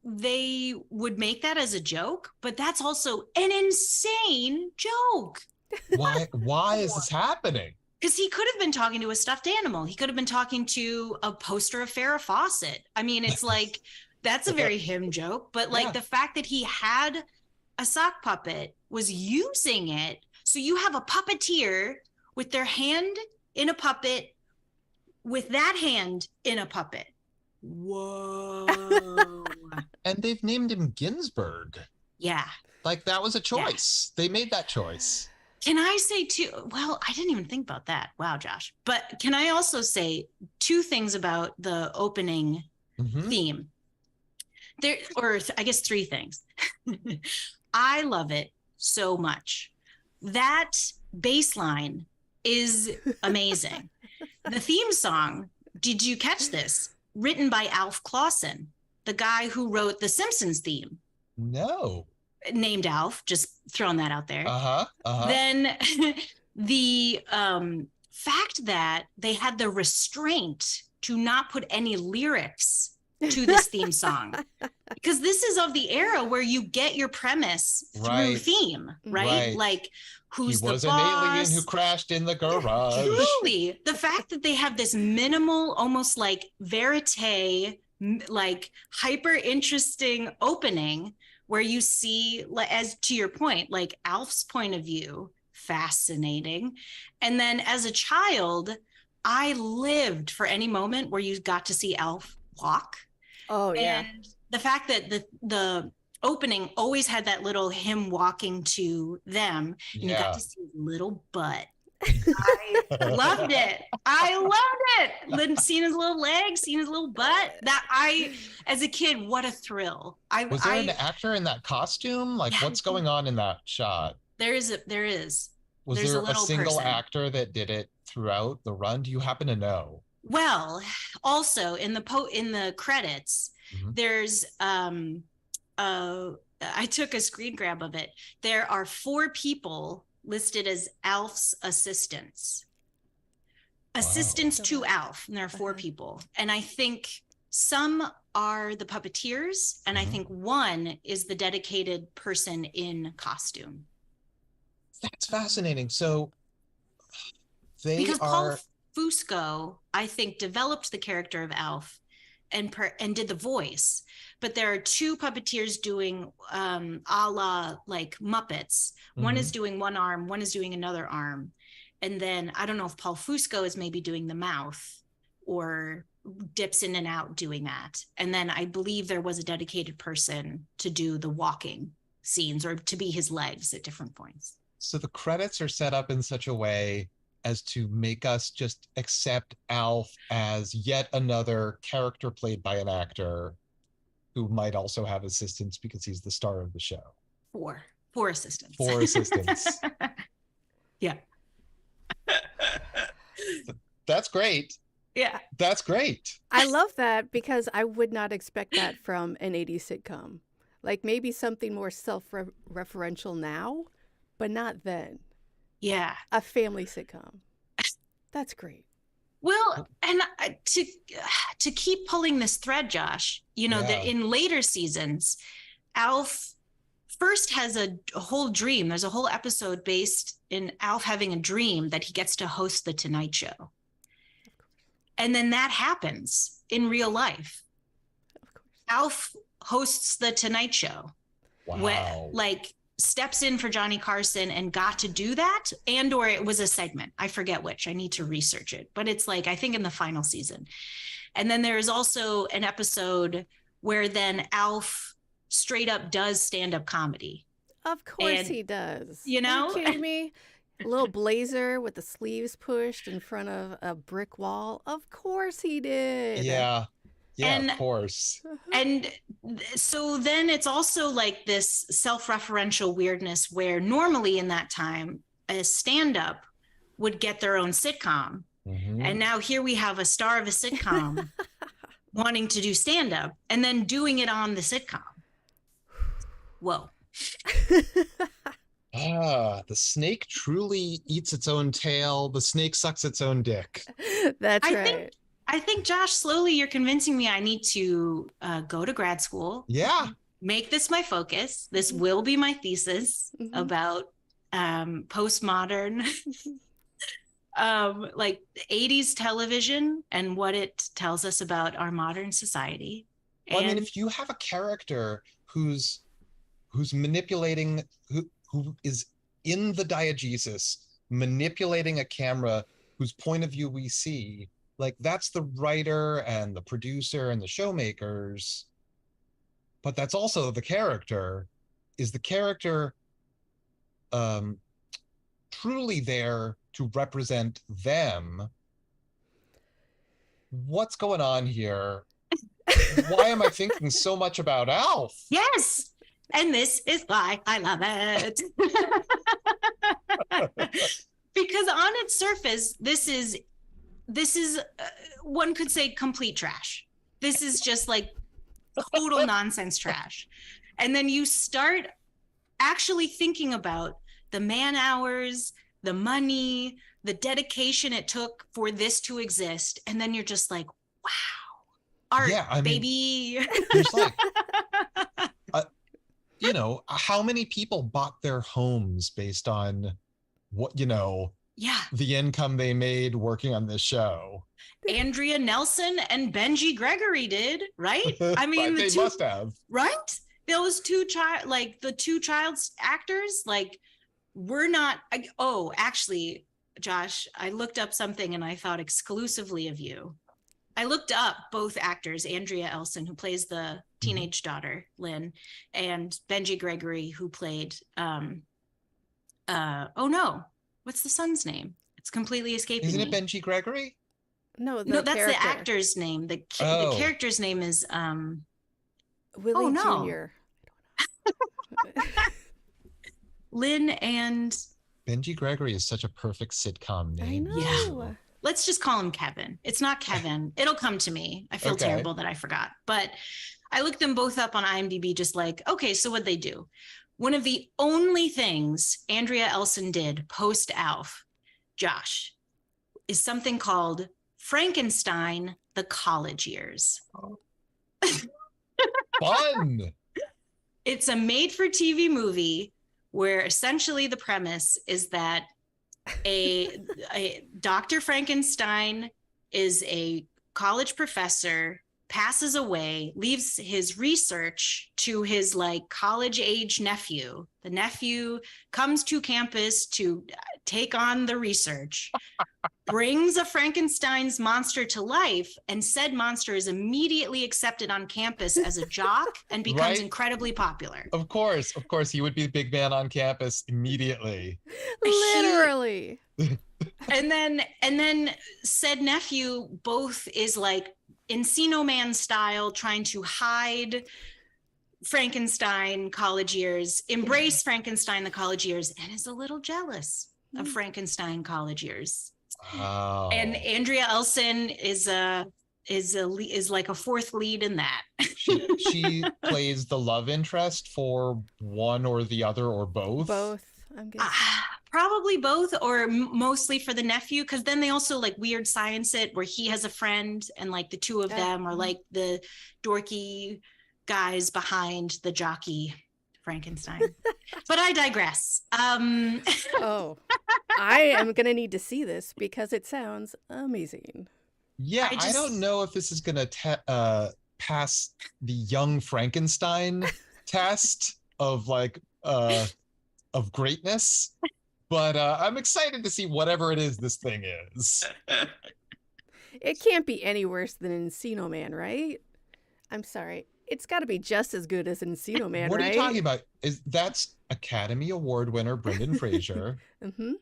they would make that as a joke, but that's also an insane joke. Why is this happening? Because he could have been talking to a stuffed animal. He could have been talking to a poster of Farrah Fawcett. I mean, it's like, that's a very him joke. But like the fact that he had a sock puppet, was using it. So you have a puppeteer with their hand in a puppet, with that hand in a puppet. Whoa. And they've named him Ginsburg. Yeah. Like that was a choice. Yeah. They made that choice. Can I say too? Well, I didn't even think about that. Wow, Josh. But can I also say two things about the opening theme? I guess three things. I love it so much. That bass line is amazing. The theme song, did you catch this? Written by Alf Clausen, the guy who wrote the Simpsons theme. No. Named Alf, just throwing that out there. Then the fact that they had the restraint to not put any lyrics to this theme song, because this is of the era where you get your premise through theme, right? Like, who's the boss? He was an alien who crashed in the garage. Truly, the fact that they have this minimal, almost like verite, like hyper interesting opening, where you see, as to your point, like Alf's point of view, fascinating. And then as a child, I lived for any moment where you got to see Alf walk. Oh, yeah. And the fact that the opening always had that little him walking to them, and you got to see his little butt. I loved it. Seeing his little legs, seeing his little butt. As a kid, what a thrill. Was there an actor in that costume? Like, what's going on in that shot? There is. Was there a single actor that did it throughout the run? Do you happen to know? Well, also in the credits, there's I took a screen grab of it. There are 4 people listed as Alf's assistants. Assistants to Alf, and there are 4 people. And I think some are the puppeteers, and I think one is the dedicated person in costume. That's fascinating. So Paul Fusco, I think, developed the character of Alf and did the voice. But there are 2 puppeteers doing a la like Muppets. One is doing one arm, one is doing another arm. And then I don't know if Paul Fusco is maybe doing the mouth or dips in and out doing that. And then I believe there was a dedicated person to do the walking scenes or to be his legs at different points. So the credits are set up in such a way as to make us just accept Alf as yet another character played by an actor who might also have assistants because he's the star of the show. 4 assistants. 4 assistants. Yeah. That's great. Yeah. That's great. I love that because I would not expect that from an 80s sitcom. Like maybe something more self-referential now, but not then. Yeah. A family sitcom. That's great. Well, and to keep pulling this thread, Josh, that in later seasons, Alf first has a whole dream. There's a whole episode based in Alf having a dream that he gets to host the Tonight Show. And then that happens in real life. Of course. Alf hosts the Tonight Show. Wow. steps in for Johnny Carson and got to do that, and or it was a segment. I forget which. I need to research it. But it's like, I think in the final season. And then there is also an episode where then Alf straight up does stand-up comedy. Of course he does. You know? Are you kidding me? A little blazer with the sleeves pushed in front of a brick wall. Of course he did. Yeah. Yeah, of course. And so then it's also like this self-referential weirdness where normally in that time, a stand-up would get their own sitcom. Mm-hmm. And now here we have a star of a sitcom wanting to do stand-up and then doing it on the sitcom. Whoa. The snake truly eats its own tail. The snake sucks its own dick. That's right. I think, Josh, slowly you're convincing me I need to go to grad school. Yeah. Make this my focus. This will be my thesis about postmodern, like 80s television and what it tells us about our modern society. Well, I mean, if you have a character who's manipulating, who is in the diegesis, manipulating a camera whose point of view we see, like that's the writer and the producer and the showmakers, but that's also the character. Is the character truly there to represent them? What's going on here? Why am I thinking so much about Alf? Yes, and this is why I love it. Because on its surface, this is one could say complete trash. This is just like total nonsense trash. And then you start actually thinking about the man hours, the money, the dedication it took for this to exist. And then you're just like, wow, art, baby. There's like, how many people bought their homes based on what, the income they made working on this show? Andrea Nelson and Benji Gregory did, right? I mean, they must have. Right? Those two child actors, like, we're not. Actually, Josh, I looked up something and I thought exclusively of you. I looked up both actors, Andrea Elson, who plays the teenage daughter, Lynn, and Benji Gregory, who played, what's the son's name? It's completely escaping me. Isn't it Benji Gregory? No, that's the actor's name. The character's name is Willie Jr. Lynn and Benji Gregory is such a perfect sitcom name. I know. Yeah. Let's just call him Kevin. It's not Kevin. It'll come to me. I feel terrible that I forgot. But I looked them both up on IMDb, just like, okay, so what'd they do? One of the only things Andrea Elson did post Alf, Josh, is something called Frankenstein, the College Years. Fun. It's a made-for-TV movie where essentially the premise is that a Dr. Frankenstein is a college professor, passes away, leaves his research to his like college age nephew. The nephew comes to campus to take on the research, brings a Frankenstein's monster to life, and said monster is immediately accepted on campus as a jock and becomes incredibly popular. Of course, he would be the big man on campus immediately. Literally. And then said nephew both is like Encino Man style, trying to hide Frankenstein college years, embrace Frankenstein the college years, and is a little jealous of Frankenstein college years. Oh. And Andrea Elson is like a fourth lead in that. she plays the love interest for one or the other or both. Both, I'm guessing. Probably both, or mostly for the nephew, because then they also like weird science it where he has a friend and like the two of them are like the dorky guys behind the jockey Frankenstein. But I digress. Oh, I am gonna need to see this because it sounds amazing. Yeah, I don't know if this is gonna pass the young Frankenstein test of like of greatness, but I'm excited to see whatever it is this thing is. It can't be any worse than Encino Man, right? I'm sorry. It's got to be just as good as Encino Man, what right? are you talking about? That's Academy Award winner Brendan Fraser. Mm-hmm.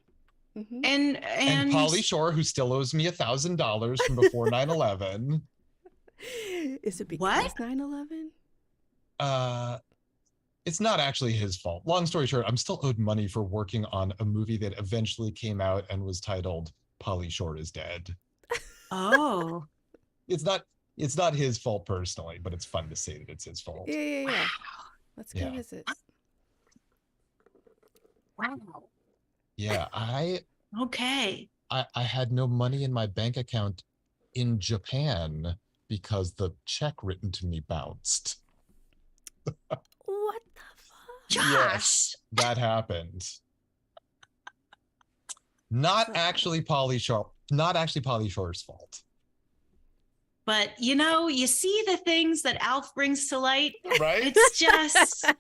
Mm-hmm. And Pauly Shore, who still owes me $1,000 from before 9/11. Is it because What? 9/11? It's not actually his fault. Long story short, I'm still owed money for working on a movie that eventually came out and was titled Pauly Shore is Dead. Oh. It's not his fault personally, but it's fun to say that it's his fault. Yeah. Wow. Let's go visit. Wow. Yeah, I had no money in my bank account in Japan because the check written to me bounced. What the fuck? Josh! Yes, that happened. Not actually Pauly Shore's fault. But you see the things that ALF brings to light. Right? It's just,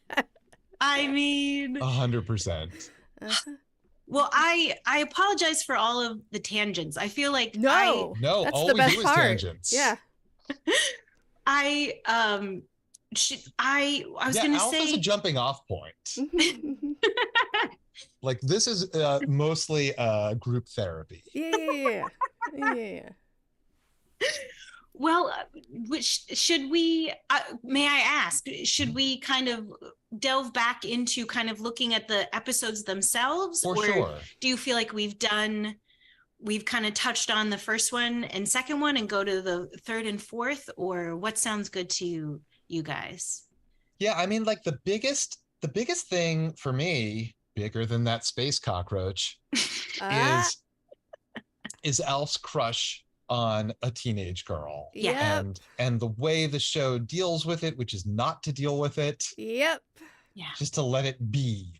I mean, 100%. Uh-huh. Well, I apologize for all of the tangents. I feel like no, that's all the we best do is part. tangents. Yeah. I was gonna ALF say is a jumping off point. Like this is mostly group therapy. Yeah. Well, should we? May I ask? Should we kind of delve back into kind of looking at the episodes themselves, For sure. Do you feel like we've kind of touched on the first one and second one, and go to the third and fourth, or what sounds good to you guys? Yeah, I mean, like the biggest thing for me, bigger than that space cockroach, is ALF's crush on a teenage girl. Yeah. And the way the show deals with it, which is not to deal with it. Yep. Yeah. Just to let it be.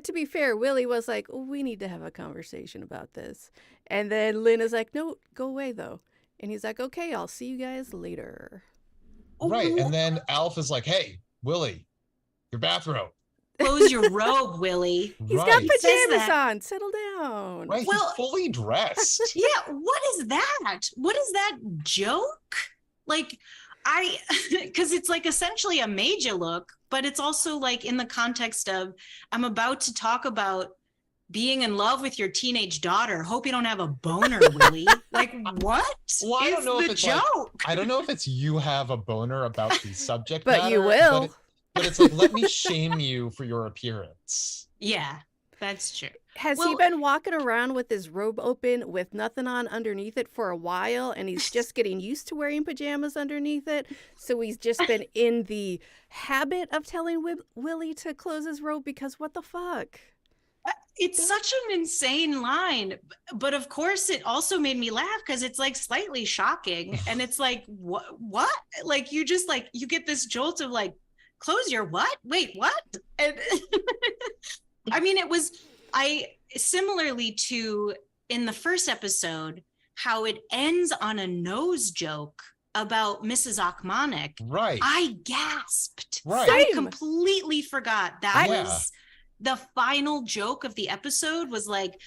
To be fair, Willie was like, we need to have a conversation about this. And then Lynn is like, no, go away though. And he's like, okay, I'll see you guys later. Right. And then ALF is like, hey, Willie, your bathrobe. Close your robe, Willie. He's got pajamas on. Settle down. Right. Well, he's fully dressed. Yeah. What is that? What is that joke? Like, because it's like essentially a major look, but it's also like in the context of, I'm about to talk about being in love with your teenage daughter. Hope you don't have a boner, Willie. Like, what? Well, I don't know if it's joke. I don't know if it's you have a boner about the subject matter. But you will. But it's like, let me shame you for your appearance. Yeah, that's true. Has he been walking around with his robe open with nothing on underneath it for a while, and he's just getting used to wearing pajamas underneath it? So he's just been in the habit of telling Willie to close his robe, because what the fuck? It's such an insane line, but of course it also made me laugh because it's like slightly shocking, and it's like, what? Like you just like, you get this jolt of like, close your what? Wait, what? And I mean, similarly to in the first episode, how it ends on a nose joke about Mrs. Achmonic. Right. I gasped. Right. I completely forgot that was the final joke of the episode. Was like,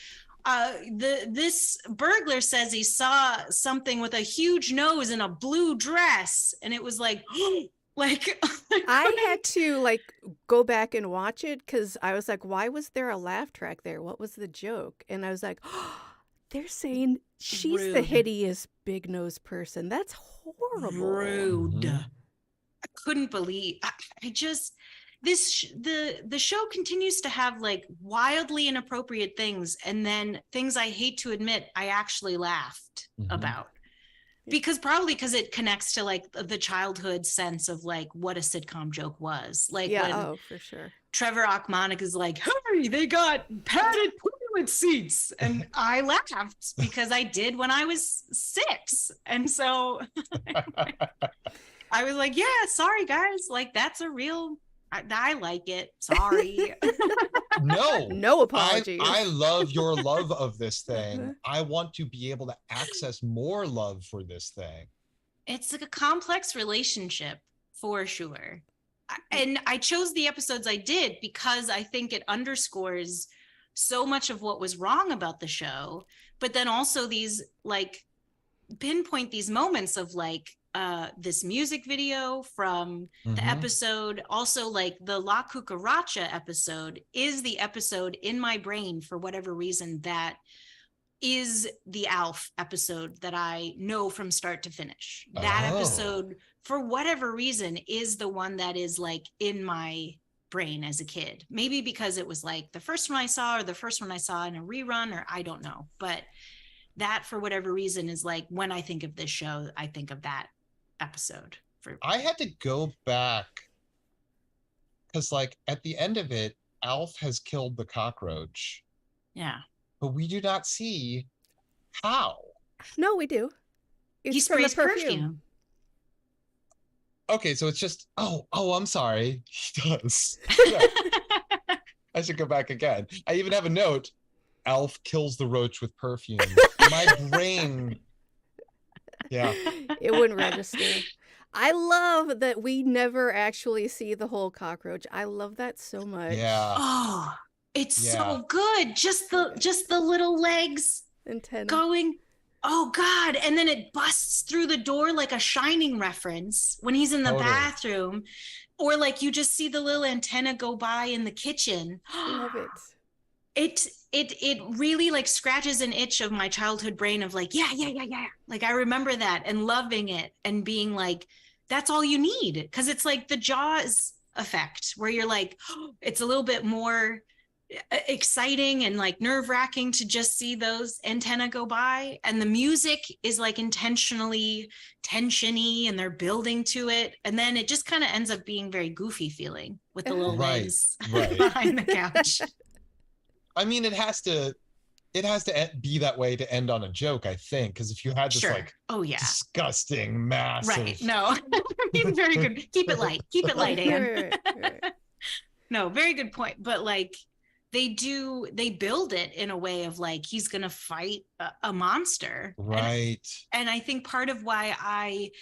this burglar says he saw something with a huge nose in a blue dress, and it was like, like I had to like go back and watch it because I was like, why was there a laugh track there? What was the joke? And I was like, oh, they're saying she's the hideous big nose person. That's horrible. Rude. Mm-hmm. I couldn't believe. I just the show continues to have like wildly inappropriate things, and then things I hate to admit I actually laughed about. Because it connects to like the childhood sense of like what a sitcom joke was. Like, when for sure. Trevor Achmonic is like, hey, they got padded toilet seats. And I laughed because I did when I was 6. And so I was like, yeah, sorry guys. Like that's a real, I like it. Sorry. No apologies. I love your love of this thing. I want to be able to access more love for this thing. It's like a complex relationship for sure. And I chose the episodes I did because I think it underscores so much of what was wrong about the show, but then also these like pinpoint these moments of like this music video from the episode. Also, like the La Cucaracha episode is the episode in my brain for whatever reason that is the ALF episode that I know from start to finish. That episode, for whatever reason, is the one that is like in my brain as a kid. Maybe because it was like the first one I saw or the first one I saw in a rerun, or I don't know. But that, for whatever reason, is like when I think of this show, I think of that episode. I had to go back because like at the end of it, Alf has killed the cockroach. Yeah. But we do not see how. No, we do. He sprays perfume. Okay, so it's just, I'm sorry. He does. Yeah. I should go back again. I even have a note. Alf kills the roach with perfume. My brain. Yeah. It wouldn't register. I love that we never actually see the whole cockroach. I love that so much. Yeah. Oh, it's so good. Just the little legs antenna going. Oh God. And then it busts through the door like a Shining reference when he's in the bathroom. Or like you just see the little antenna go by in the kitchen. Love it. It really like scratches an itch of my childhood brain of like, yeah. Like I remember that and loving it and being like, that's all you need. Because it's like the Jaws effect where you're like, it's a little bit more exciting and like nerve-wracking to just see those antenna go by, and the music is like intentionally tensiony and they're building to it, and then it just kind of ends up being very goofy feeling with the little legs behind the couch. I mean, it has to be that way to end on a joke, I think, because if you had this like disgusting massive no very good, keep it light, Anne. Right. No, very good point. But like they build it in a way of like he's gonna fight a monster, right? And I think part of why I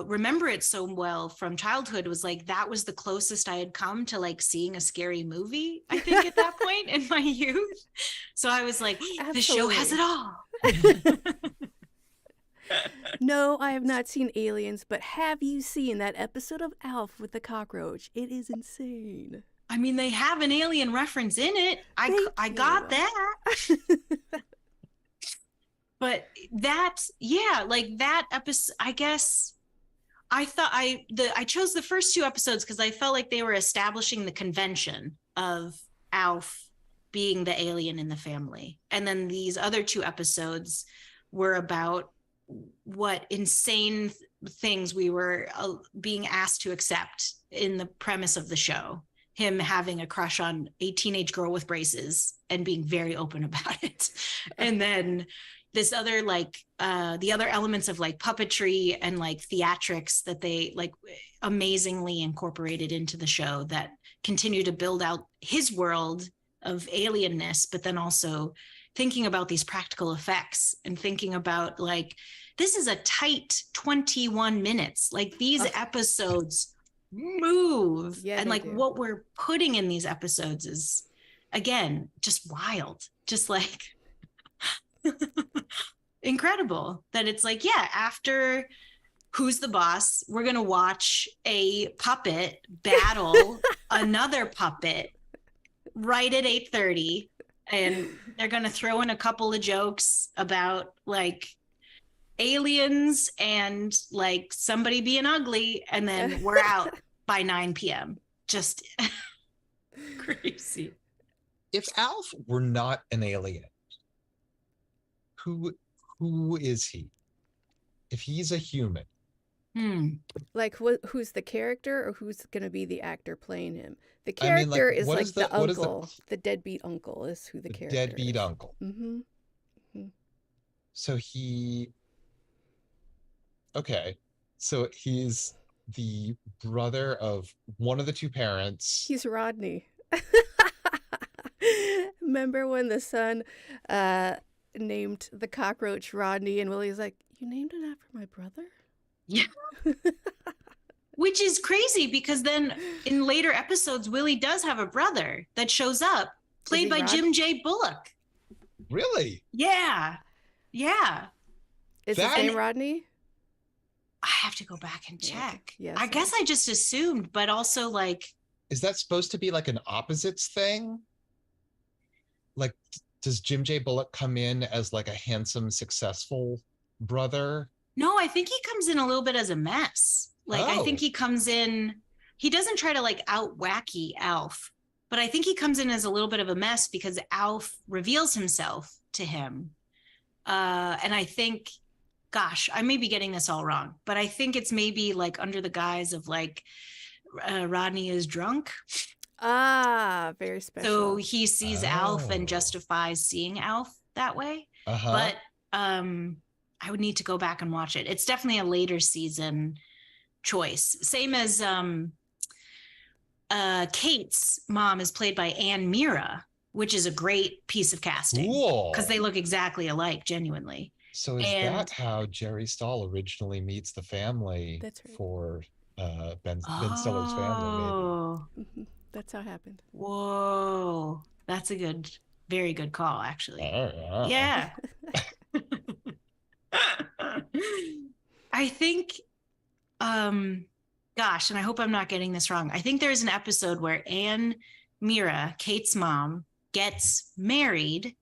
remember it so well from childhood was like that was the closest I had come to like seeing a scary movie, I think, at that point in my youth. So I was like, the show has it all. No, I have not seen Aliens, but have you seen that episode of ALF with the cockroach? It is insane. I mean, they have an alien reference in it. I got that. But that, like that episode, I guess I thought I chose the first two episodes because I felt like they were establishing the convention of Alf being the alien in the family. And then these other two episodes were about what insane things we were being asked to accept in the premise of the show. Him having a crush on a teenage girl with braces and being very open about it. And then this other like the other elements of like puppetry and like theatrics that they like amazingly incorporated into the show that continue to build out his world of alienness, but then also thinking about these practical effects and thinking about like, this is a tight 21 minutes. Like these episodes move, and like what we're putting in these episodes is, again, just wild, just like incredible that it's like, after Who's the Boss, we're gonna watch a puppet battle another puppet right at 8:30, and they're gonna throw in a couple of jokes about like aliens and like somebody being ugly, and then we're out by 9 p.m. Just crazy. If Alf were not an alien, who is he? If he's a human, like who's the character, or who's going to be the actor playing him? The character is like the uncle, the deadbeat uncle is who the character is. Deadbeat uncle. Mm-hmm. Mm-hmm. So so he's the brother of one of the two parents. He's Rodney. Remember when the son named the cockroach Rodney, and Willie's like, "You named it after my brother?" Yeah. Which is crazy because then in later episodes, Willie does have a brother that shows up, played by Jim J. Bullock. Really? Yeah. Yeah. Is his name Rodney? I have to go back and check. Yeah, I guess I just assumed, but also like. Is that supposed to be like an opposites thing? Like, does Jim J. Bullock come in as like a handsome, successful brother? No, I think he comes in a little bit as a mess. Like, I think he comes in, he doesn't try to like out wacky Alf, but I think he comes in as a little bit of a mess because Alf reveals himself to him. And I think, gosh, I may be getting this all wrong, but I think it's maybe like under the guise of like Rodney is drunk. Ah, very special. So he sees Alf and justifies seeing Alf that way. But I would need to go back and watch it. It's definitely a later season choice. Same as Kate's mom is played by Ann Mira, which is a great piece of casting because they look exactly alike, genuinely. So is that how Jerry Stahl originally meets the family for Ben Stiller's family? Maybe. That's how it happened. Whoa, that's a very good call, actually. Yeah. I think, gosh, and I hope I'm not getting this wrong. I think there's an episode where Ann Mira, Kate's mom, gets married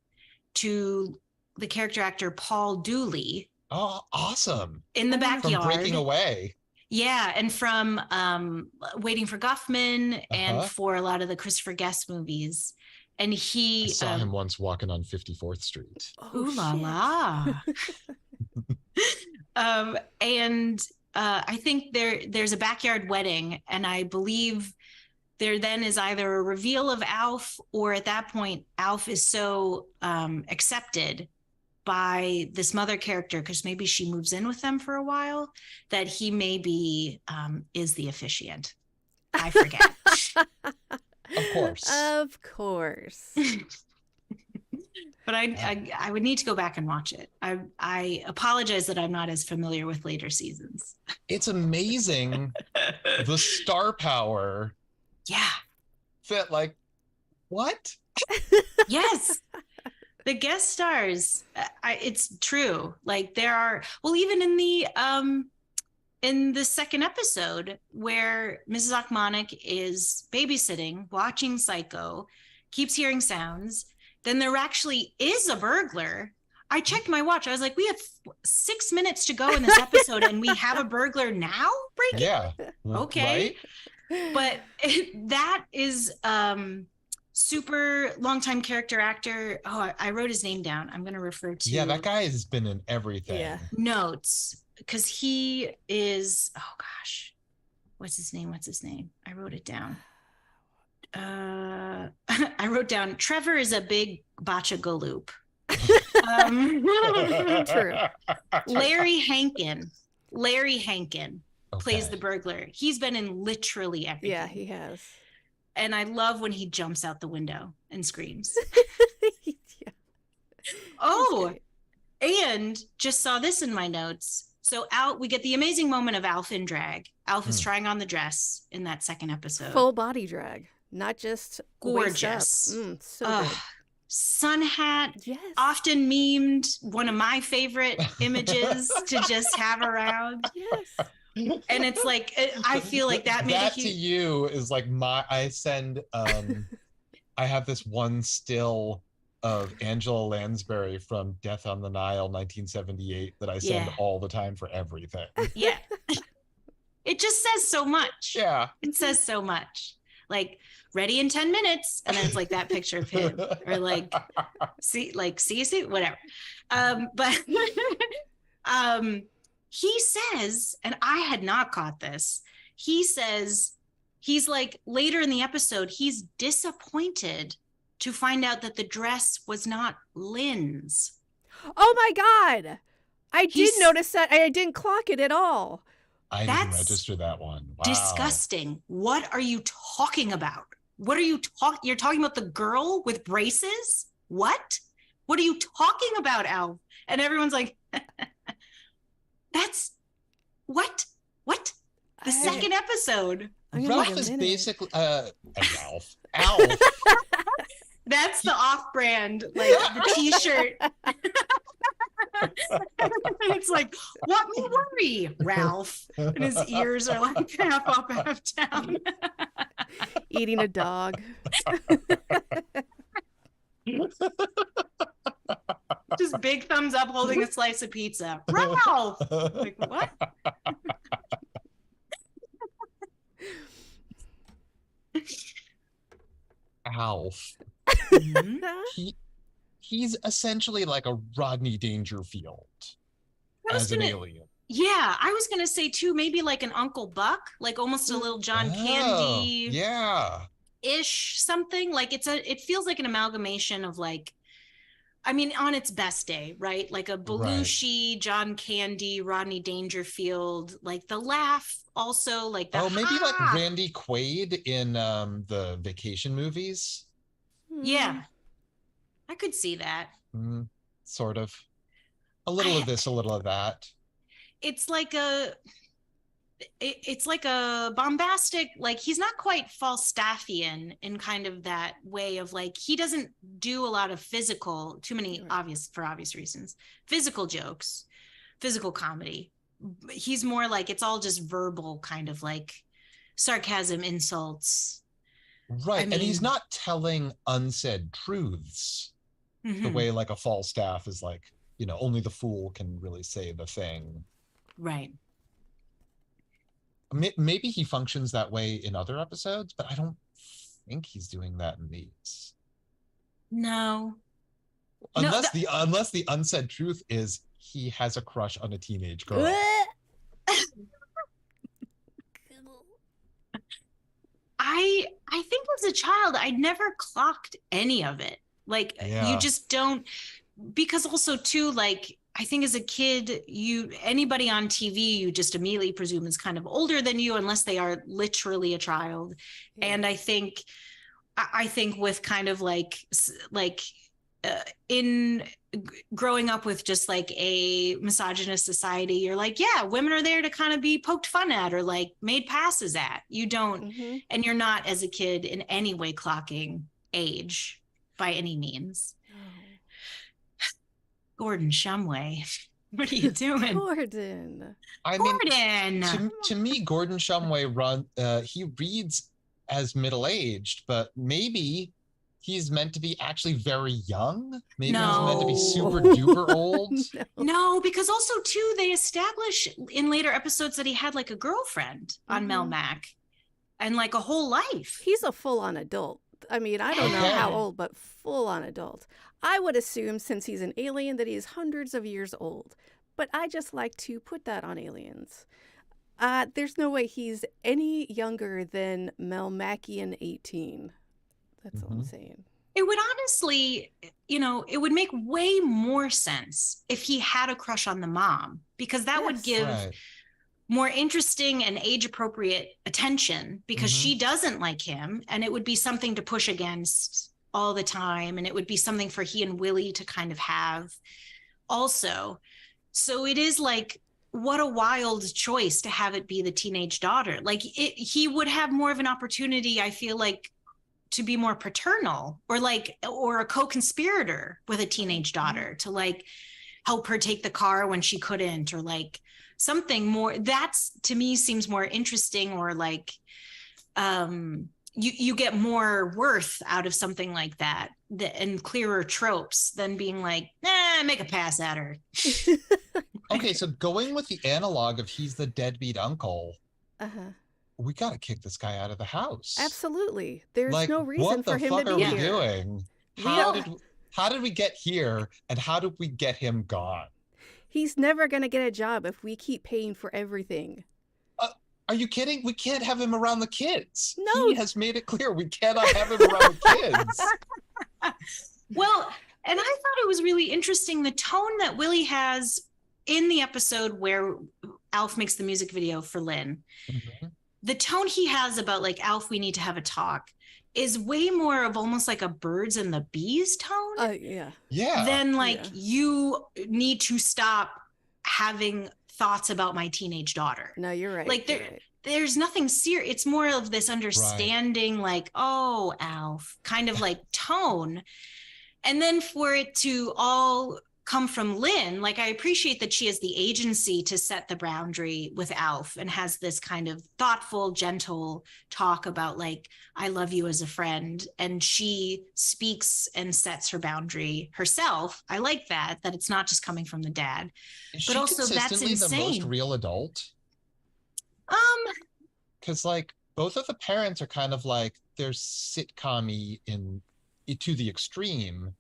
to the character actor Paul Dooley. Oh, awesome. In the backyard. From Breaking Away. Yeah, and from Waiting for Guffman and for a lot of the Christopher Guest movies. And I saw him once walking on 54th Street. Ooh la la. And I think there's a backyard wedding, and I believe there then is either a reveal of Alf, or at that point, Alf is so accepted by this mother character, because maybe she moves in with them for a while, that he maybe is the officiant. I forget. Of course. But I would need to go back and watch it. I apologize that I'm not as familiar with later seasons. It's amazing the star power. Yeah. That like, what? Yes. The guest stars, it's true. Like there are, well, even in the second episode where Mrs. Achmanik is babysitting, watching Psycho, keeps hearing sounds, then there actually is a burglar. I checked my watch. I was like, we have 6 minutes to go in this episode and we have a burglar now breaking? Yeah. Okay. Right? But that is super longtime character actor. Oh, I wrote his name down. I'm going to refer to. Yeah, that guy has been in everything. Yeah. Notes. Because he is, oh gosh, what's his name? I wrote it down. I wrote down, Trevor is a big botcha galoop. True. Larry Hankin plays the burglar. He's been in literally everything. Yeah, he has. And I love when he jumps out the window and screams. Yeah. Oh, and just saw this in my notes. So we get the amazing moment of Alf in drag. Alf is trying on the dress in that second episode. Full body drag, not just gorgeous. So good. Sun hat, yes. Often memed, one of my favorite images to just have around. Yes. And it's like, I feel like that made to you is like I send, I have this one still of Angela Lansbury from Death on the Nile 1978 that I send all the time for everything. Yeah. It just says so much. Yeah. It says so much. Like, ready in 10 minutes. And then it's like that picture of him. Or like, see you soon, whatever. But he says, and I had not caught this, he says, he's like, later in the episode, he's disappointed to find out that the dress was not Lynn's. Oh my God. I did notice that. I didn't clock it at all. I didn't register that one. Wow. Disgusting. What are you talking about? What are you You're talking about the girl with braces? What? What are you talking about, Al? And everyone's like, that's what? The second episode. Ralph is basically Ralph. Alf. That's the off-brand, like the t-shirt. It's like, what me worry, Ralph. And his ears are like half up, half down. Eating a dog. Just big thumbs up holding a slice of pizza. Ralph! Like, what? Alf. Mm-hmm. He's essentially like a Rodney Dangerfield as an alien. Yeah, I was gonna say too, maybe like an Uncle Buck, like almost a little John Candy. Yeah. Ish something. Like it feels like an amalgamation of like, I mean, on its best day, right? Like a Belushi, John Candy, Rodney Dangerfield, like the laugh also, like the maybe like Randy Quaid in the Vacation movies. Yeah, I could see that. Sort of. A little of this, a little of that. It's like a bombastic, like he's not quite Falstaffian in kind of that way of like, he doesn't do a lot of too many for obvious reasons, physical jokes, physical comedy. He's more like, it's all just verbal kind of like sarcasm, insults. Right. I mean, and he's not telling unsaid truths the way like a Falstaff is like, you know, only the fool can really say the thing. Right. Maybe he functions that way in other episodes, but I don't think he's doing that in these. No. Unless the unsaid truth is he has a crush on a teenage girl. I think as a child, I never clocked any of it. Like you just don't, because also too, like, I think as a kid, anybody on TV, you just immediately presume is kind of older than you, unless they are literally a child. Yeah. And I think with kind of in growing up with just like a misogynist society, you're like, yeah, women are there to kind of be poked fun at or like made passes at. You don't, and you're not as a kid in any way clocking age by any means. Gordon Shumway, what are you doing? Gordon. To me, Gordon Shumway he reads as middle-aged, but maybe he's meant to be actually very young. Maybe he's meant to be super duper old. No, because also too, they establish in later episodes that he had like a girlfriend on Melmac and like a whole life. He's a full-on adult. I mean, I don't know how old, but full-on adult. I would assume, since he's an alien, that he's hundreds of years old. But I just like to put that on aliens. There's no way he's any younger than Melmacian 18. That's all I'm saying. It would honestly, it would make way more sense if he had a crush on the mom, because that would give more interesting and age-appropriate attention, because she doesn't like him, and it would be something to push against all the time, and it would be something for he and Willie to kind of have also. So it is like, what a wild choice to have it be the teenage daughter. Like he would have more of an opportunity, I feel like, to be more paternal or a co-conspirator with a teenage daughter to like help her take the car when she couldn't, or like something more. That's, to me, seems more interesting, or like you get more worth out of something like that and clearer tropes than being like, make a pass at her. Okay, so going with the analog of he's the deadbeat uncle, we got to kick this guy out of the house. Absolutely. There's no reason for him to be here. What the fuck are we doing? How did we get here, and how did we get him gone? He's never going to get a job if we keep paying for everything. Are you kidding? We can't have him around the kids. No. He has made it clear we cannot have him around the kids. Well, and I thought it was really interesting, the tone that Willie has in the episode where Alf makes the music video for Lynn. The tone he has about like, Alf, we need to have a talk, is way more of almost like a birds and the bees tone. Yeah. Than like, you need to stop having thoughts about my teenage daughter. No, you're right. Like there's nothing serious. It's more of this understanding, like, oh, Alf, kind of like tone. And then for it to all come from Lynn, like, I appreciate that she has the agency to set the boundary with Alf and has this kind of thoughtful, gentle talk about, like, I love you as a friend. And she speaks and sets her boundary herself. I like that it's not just coming from the dad. Is but she also that's consistently insane. the most real adult? Because like both of the parents are kind of like, they're sitcom-y to the extreme,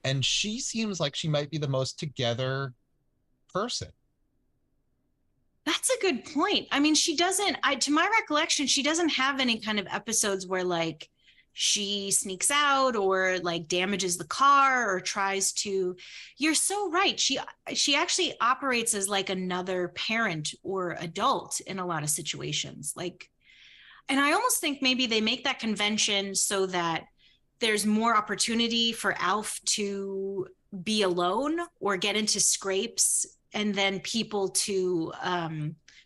and she seems like she might be the most together person. That's a good point. I mean, she doesn't, to my recollection, she doesn't have any kind of episodes where like she sneaks out or like damages the car or tries to. You're so right. She actually operates as like another parent or adult in a lot of situations. Like, and I almost think maybe they make that convention so that there's more opportunity for Alf to be alone or get into scrapes, and then people to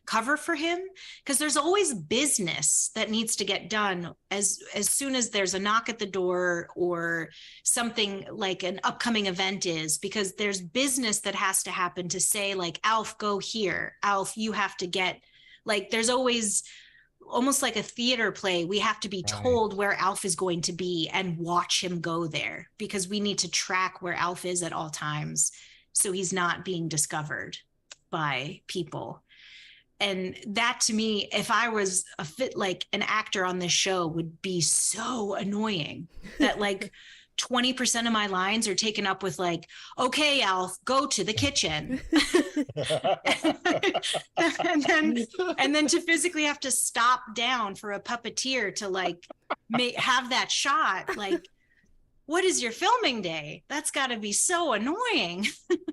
cover for him, because there's always business that needs to get done as soon as there's a knock at the door or something like an upcoming event is, because there's business that has to happen to say, like, Alf, go here. Alf, you have to get, like, there's always almost like a theater play. We have to be told where Alf is going to be and watch him go there, because we need to track where Alf is at all times so he's not being discovered by people. And that, to me, if I was like an actor on this show, would be so annoying that like 20% of my lines are taken up with like, okay, Alf, go to the kitchen. and then to physically have to stop down for a puppeteer to like have that shot. Like, what is your filming day? That's got to be so annoying.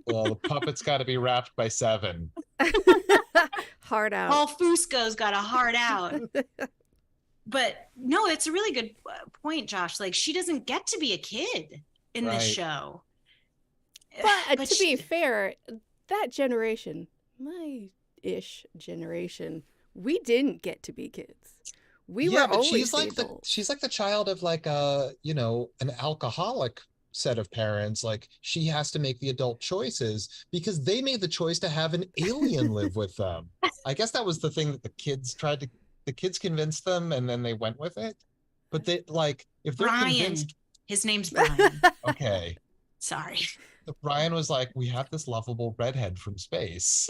Well, the puppet's got to be wrapped by 7. Hard out. Paul Fusco's got a hard out. But no, it's a really good point, Josh. Like, she doesn't get to be a kid in this show. But to be fair, that generation, my-ish generation, we didn't get to be kids. We were always she's like the child of like an alcoholic set of parents. Like, she has to make the adult choices because they made the choice to have an alien live with them. I guess that was the thing that the kids convinced them, and then they went with it. But they, like, if they're convinced, his name's Brian. Okay. Sorry. Brian was like, we have this lovable redhead from space.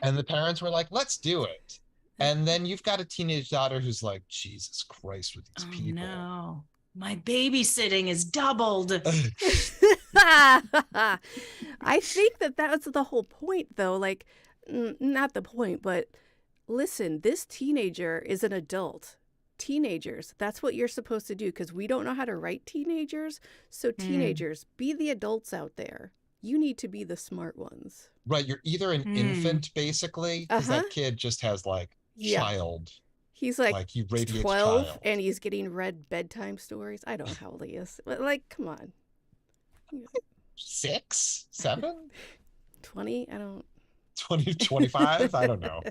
And the parents were like, let's do it. And then you've got a teenage daughter who's like, Jesus Christ with these people. No, my babysitting is doubled. I think that was the whole point, though. Like, not the point, but listen, this teenager is an adult. Teenagers, that's what you're supposed to do, because we don't know how to write teenagers. So teenagers, be the adults out there. You need to be the smart ones. Right. You're either an infant, basically, because that kid just has like child. He's like he radiates 12 child. and he's getting read bedtime stories. I don't know how old he is. But like, come on. 6, 7, 20. I don't. 20, 25. I don't know.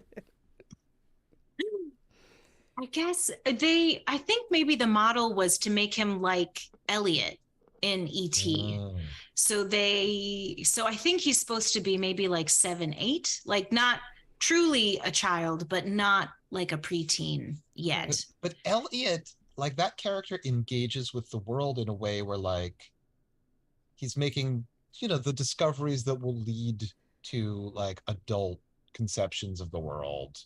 I guess I think maybe the model was to make him like Elliot in E.T. So I think he's supposed to be maybe like 7, 8, like not truly a child, but not like a preteen yet. But Elliot, like, that character engages with the world in a way where like he's making, the discoveries that will lead to like adult conceptions of the world.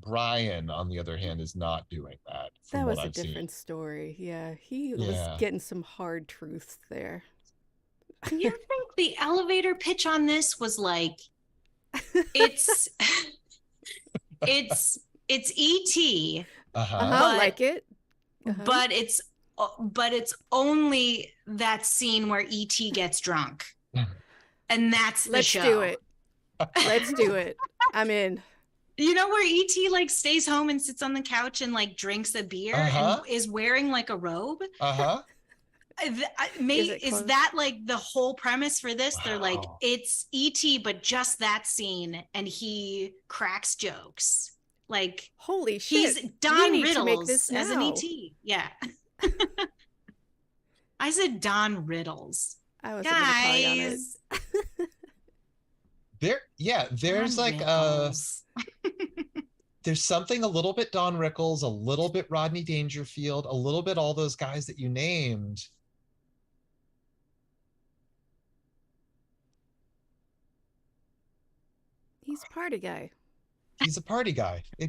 Brian, on the other hand, is not doing that. That was a different story. Yeah, he was getting some hard truths there. You think the elevator pitch on this was like, it's E.T. Like it. But it's only that scene where E.T. gets drunk, and that's the show. Let's do it. I'm in. Where E.T. like stays home and sits on the couch and like drinks a beer and is wearing like a robe. Is that like the whole premise for this? Wow. They're like, it's E.T., but just that scene, and he cracks jokes. Like, holy shit! He's Don we need Riddles to make this as an now. E.T. Yeah. I said Don Riddles. I was guys. On it. There's Don like Rickles. There's something a little bit Don Rickles, a little bit Rodney Dangerfield, a little bit all those guys that you named. He's a party guy. He's a party guy. I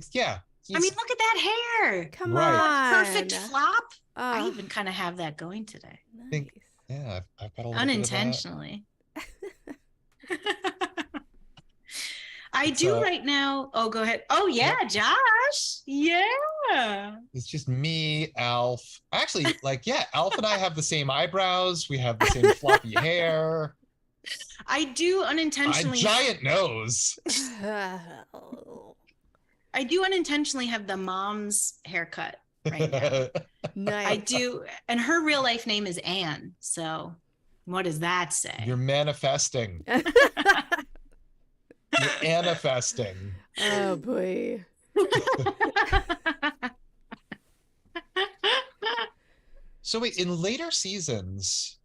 mean, look at that hair. Come on. Perfect flop. I even kind of have that going today. Nice. I've got a little unintentionally. I do right now. Oh, go ahead. Oh, yeah, Josh. Yeah. It's just me, Alf. Actually, Alf and I have the same eyebrows. We have the same floppy hair. I do unintentionally. A giant nose. I do unintentionally have the mom's haircut right now. Nice. I do. And her real life name is Anne. So what does that say? You're manifesting. You're manifesting. Oh, boy. So wait, in later seasons,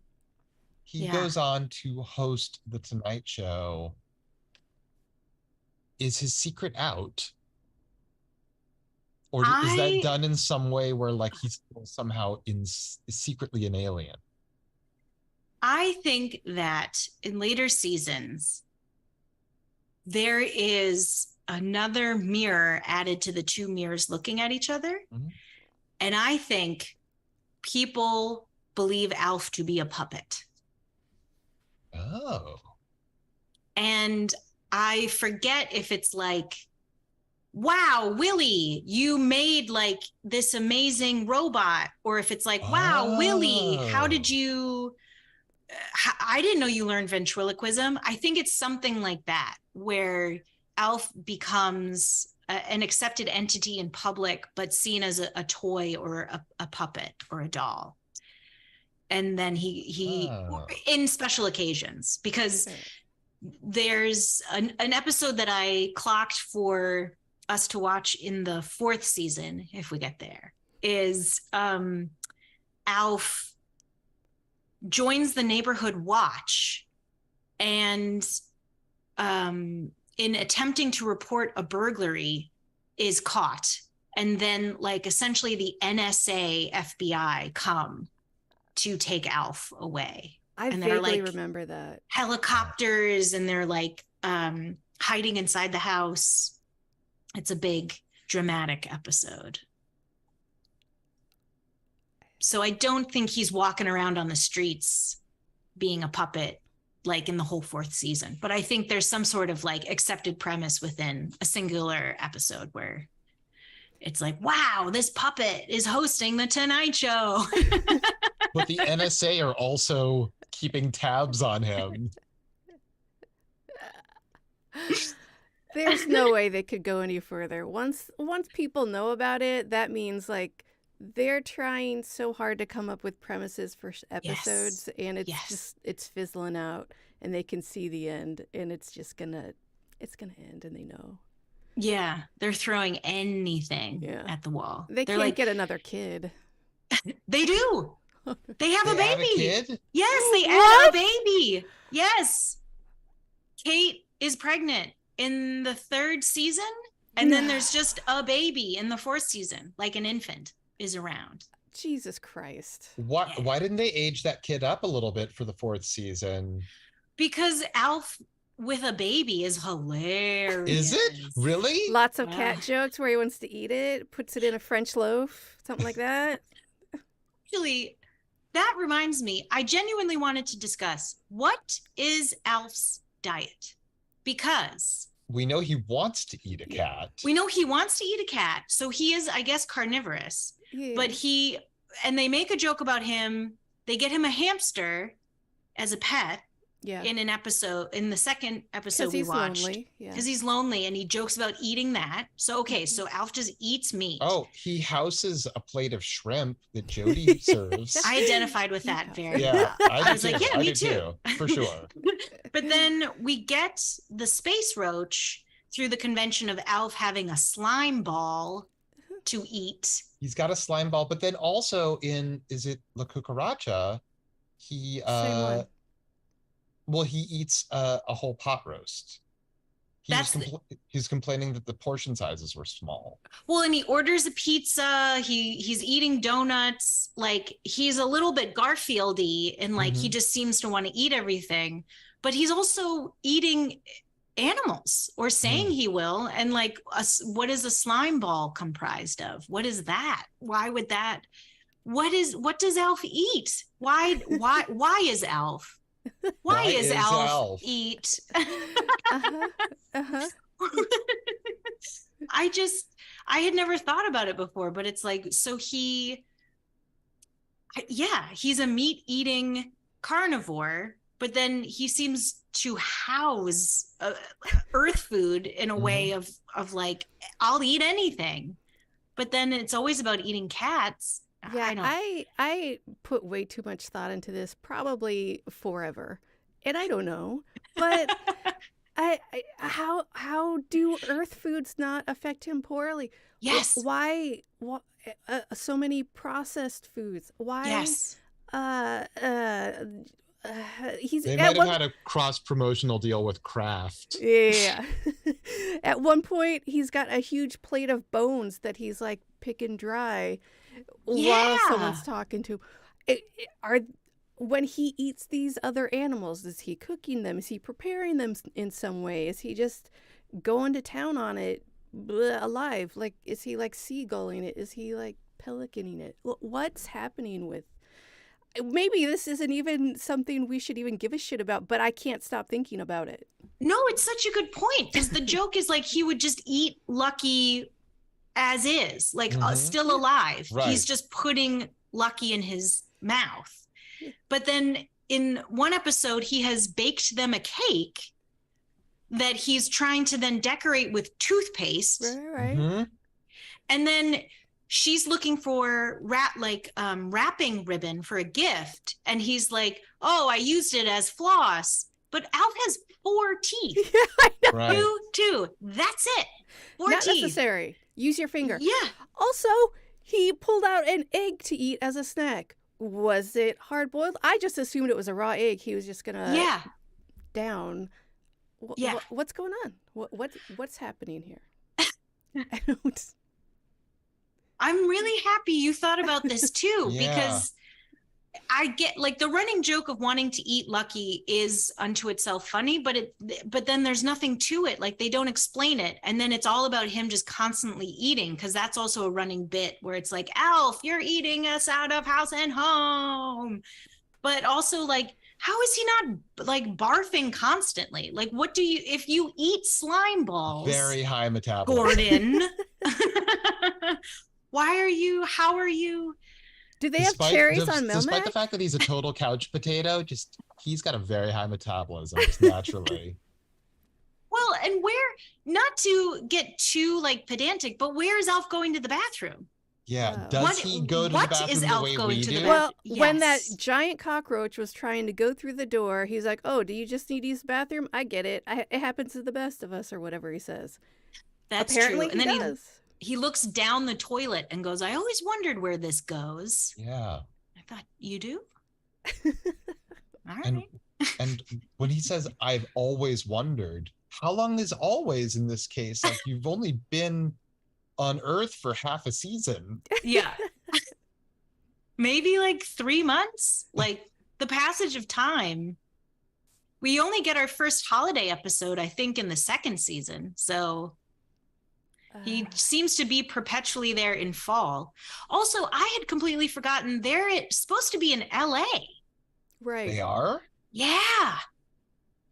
he goes on to host The Tonight Show. Is his secret out? Or is that done in some way where like he's somehow secretly an alien? I think that in later seasons, there is another mirror added to the two mirrors looking at each other. Mm-hmm. And I think people believe Alf to be a puppet. Oh. And I forget if it's like, wow, Willie, you made like this amazing robot. Or if it's like, wow, Willie, how did you... I didn't know you learned ventriloquism. I think it's something like that, where Alf becomes an accepted entity in public, but seen as a toy or a puppet or a doll. And then he in special occasions, because there's an episode that I clocked for us to watch in the 4th season, if we get there, is Alf joins the neighborhood watch, and in attempting to report a burglary is caught, and then like essentially the NSA FBI come to take Alf away. I vaguely remember that. Helicopters, and they're like hiding inside the house. It's a big dramatic episode. So I don't think he's walking around on the streets being a puppet like in the whole 4th season. But I think there's some sort of like accepted premise within a singular episode where it's like, wow, this puppet is hosting the Tonight Show. But the NSA are also keeping tabs on him. There's no way they could go any further. Once people know about it, that means like they're trying so hard to come up with premises for episodes, and it's it's fizzling out, and they can see the end, and it's gonna end, and they know. Yeah, they're throwing anything at the wall. They're can't like, get another kid. They do. They have a baby. Add a kid? Yes, they add a baby. Yes. Kate is pregnant in the 3rd season, and then there's just a baby in the 4th season, like an infant is around. Jesus Christ. Why didn't they age that kid up a little bit for the 4th season? Because Alf with a baby is hilarious. Is it? Really? Lots of cat jokes where he wants to eat it, puts it in a French loaf, something like that. Actually, that reminds me, I genuinely wanted to discuss, what is Alf's diet? Because we know he wants to eat a cat. We know he wants to eat a cat. So he is, I guess, carnivorous. Yeah. But and they make a joke about him. They get him a hamster as a pet. Yeah. in the second episode we watched. Because he's lonely and he jokes about eating that. So, okay, so Alf just eats meat. Oh, he houses a plate of shrimp that Jody serves. I identified with that very well. Yeah, I was like, yeah, me too. For sure. But then we get the space roach through the convention of Alf having a slime ball to eat. He's got a slime ball, but then also is it La Cucaracha? He he eats a whole pot roast. He's complaining that the portion sizes were small. Well, and he orders a pizza. He's eating donuts. Like, he's a little bit Garfield-y, and like he just seems to want to eat everything. But he's also eating animals, or saying he will. And like, what is a slime ball comprised of? What is that? Why would that? What does Alf eat? Why is Alf? Why is Alf eat? I had never thought about it before, but it's like, so he's a meat eating carnivore, but then he seems to house earth food in a way of like, I'll eat anything, but then it's always about eating cats. Yeah, I put way too much thought into this, probably forever, and I don't know, but how do earth foods not affect him poorly? Yes. Why so many processed foods? Why? Yes. They might have had a cross-promotional deal with Kraft. Yeah. At one point, he's got a huge plate of bones that he's like picking dry while someone's talking to him. When he eats these other animals, is he cooking them? Is he preparing them in some way? Is he just going to town on it alive? Like, is he like seagulling it? Is he like pelicaning it? What's happening with? Maybe this isn't even something we should even give a shit about, but I can't stop thinking about it. No, it's such a good point, because the joke is like, he would just eat Lucky as is, like still alive. Right. He's just putting Lucky in his mouth. But then in one episode, he has baked them a cake that he's trying to then decorate with toothpaste. Right. And then she's looking for wrapping ribbon for a gift. And he's like, oh, I used it as floss. But Alf has 4 teeth. Yeah, I know. Right. Two. That's it. 4 Not teeth. necessary. Use your finger. Yeah. Also, he pulled out an egg to eat as a snack. Was it hard boiled? I just assumed it was a raw egg. He was just gonna down. What's going on? What's happening here? I don't. I'm really happy you thought about this too, because I get, like, the running joke of wanting to eat Lucky is unto itself funny, but then there's nothing to it. Like, they don't explain it. And then it's all about him just constantly eating, because that's also a running bit where it's like, Alf, you're eating us out of house and home. But also, like, how is he not like barfing constantly? Like, what do you, if you eat slime balls? Very high metabolism. Gordon. How are you? Do they have cherries on Melmac? Despite the fact that he's a total couch potato, he's got a very high metabolism, just naturally. Well, and not to get too like pedantic, but where is Alf going to the bathroom? Yeah, does he go to the bathroom the way we do? Well, when that giant cockroach was trying to go through the door, he's like, oh, do you just need to use the bathroom? I get it. It happens to the best of us, or whatever he says. That's Apparently true. And he then does. He looks down the toilet and goes, I always wondered where this goes. Yeah. I thought, you do? All right. And when he says, I've always wondered, how long is always in this case? Like, you've only been on Earth for half a season. Yeah. Maybe like 3 months, like the passage of time. We only get our first holiday episode, I think, in the 2nd season. So he seems to be perpetually there in fall. Also, I had completely forgotten they're supposed to be in LA. Right. They are? Yeah.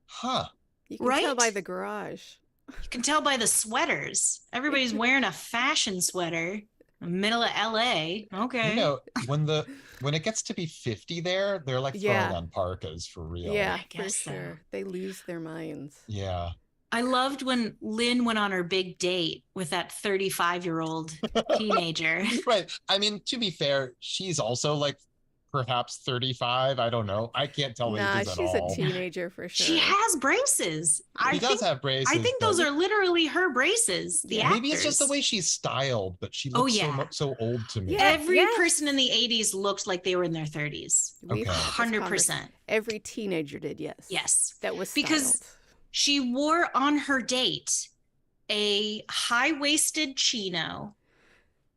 Huh. You can tell by the garage. You can tell by the sweaters. Everybody's wearing a fashion sweater in the middle of LA. Okay. You know, when the when it gets to be 50 there, they're like throwing on parkas for real. Yeah, for sure. They lose their minds. Yeah. I loved when Lynn went on her big date with that 35-year-old teenager. Right. I mean, to be fair, she's also like perhaps 35. I don't know. I can't tell ages at all. She's a teenager for sure. She has braces. She does have braces. I think those are literally her braces. The actors. Maybe it's just the way she's styled, but she looks so old to me. Yeah, every person in the 80s looked like they were in their 30s. Okay. 100%. Every teenager did, yes. Yes. That was styled. Because she wore on her date a high-waisted chino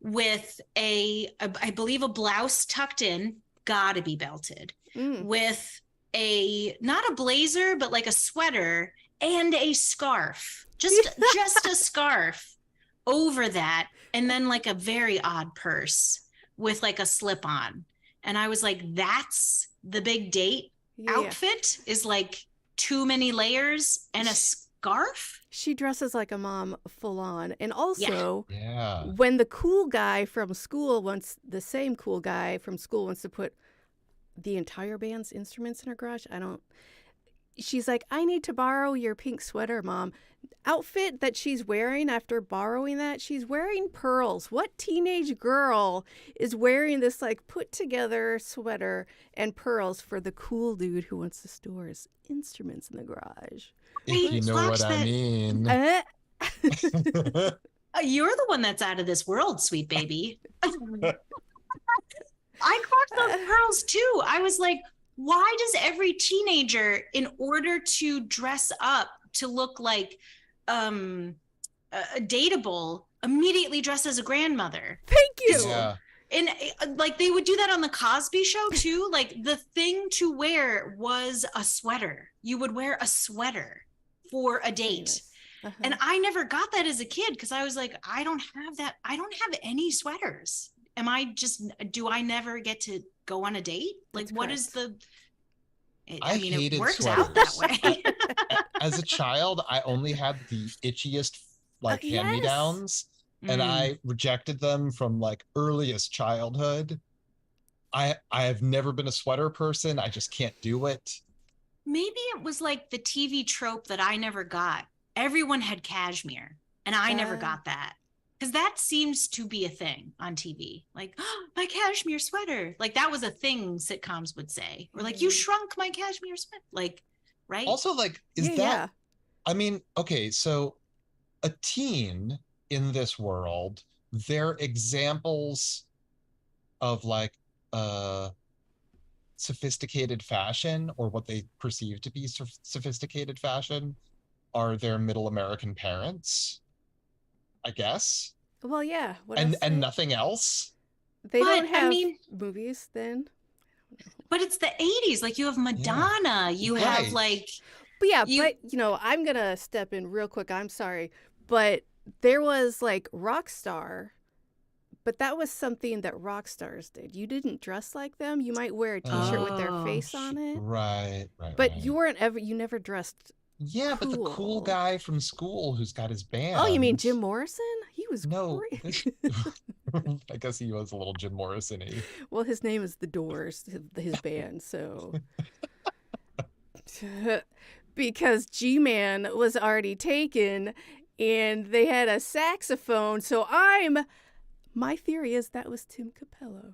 with I believe a blouse tucked in, gotta be belted, with not a blazer, but like a sweater and a scarf, just a scarf over that. And then like a very odd purse with like a slip on. And I was like, that's the big date outfit, is like too many layers and a scarf. She dresses like a mom full on. And also when the cool guy from school the same cool guy from school wants to put the entire band's instruments in her garage, she's like, I need to borrow your pink sweater, Mom. Outfit that she's wearing after borrowing that, she's wearing pearls. What teenage girl is wearing this like put together sweater and pearls for the cool dude who wants to store his instruments in the garage? If you know what I mean. You're the one that's out of this world, sweet baby. I clocked those pearls too. I was like, why does every teenager, in order to dress up to look like dateable, immediately dress as a grandmother? Thank you. Yeah. And like they would do that on the Cosby Show too. Like the thing to wear was a sweater. You would wear a sweater for a date. And I never got that as a kid because I was like, I don't have that. I don't have any sweaters. Do I never get to go on a date? Like, what is the... I mean, it works sweaters. out that way. As a child, I only had the itchiest like hand-me-downs, and I rejected them from like earliest childhood. I have never been a sweater person. I just can't do it. Maybe it was like the TV trope that I never got. Everyone had cashmere, and I never got that. Because that seems to be a thing on TV. Like, oh, my cashmere sweater. Like, that was a thing sitcoms would say. Or like, you shrunk my cashmere sweater. Like, right? Also, like, that... I mean, okay, so a teen in this world, they're examples of, like, sophisticated fashion, or what they perceive to be sophisticated fashion, are their middle American parents. I guess. Well, yeah. And nothing else. They don't have movies then. But it's the 80s. Like you have Madonna. You have like. But I'm gonna step in real quick. I'm sorry, but there was like Rockstar, but that was something that rock stars did. You didn't dress like them. You might wear a T-shirt with their face on it. Right. But you never dressed. Yeah, but the cool guy from school who's got his band. Oh, you mean Jim Morrison? He was great. I guess he was a little Jim Morrison-y. Well, his name is The Doors, his band, so... Because G-Man was already taken, and they had a saxophone, so my theory is that was Tim Capello.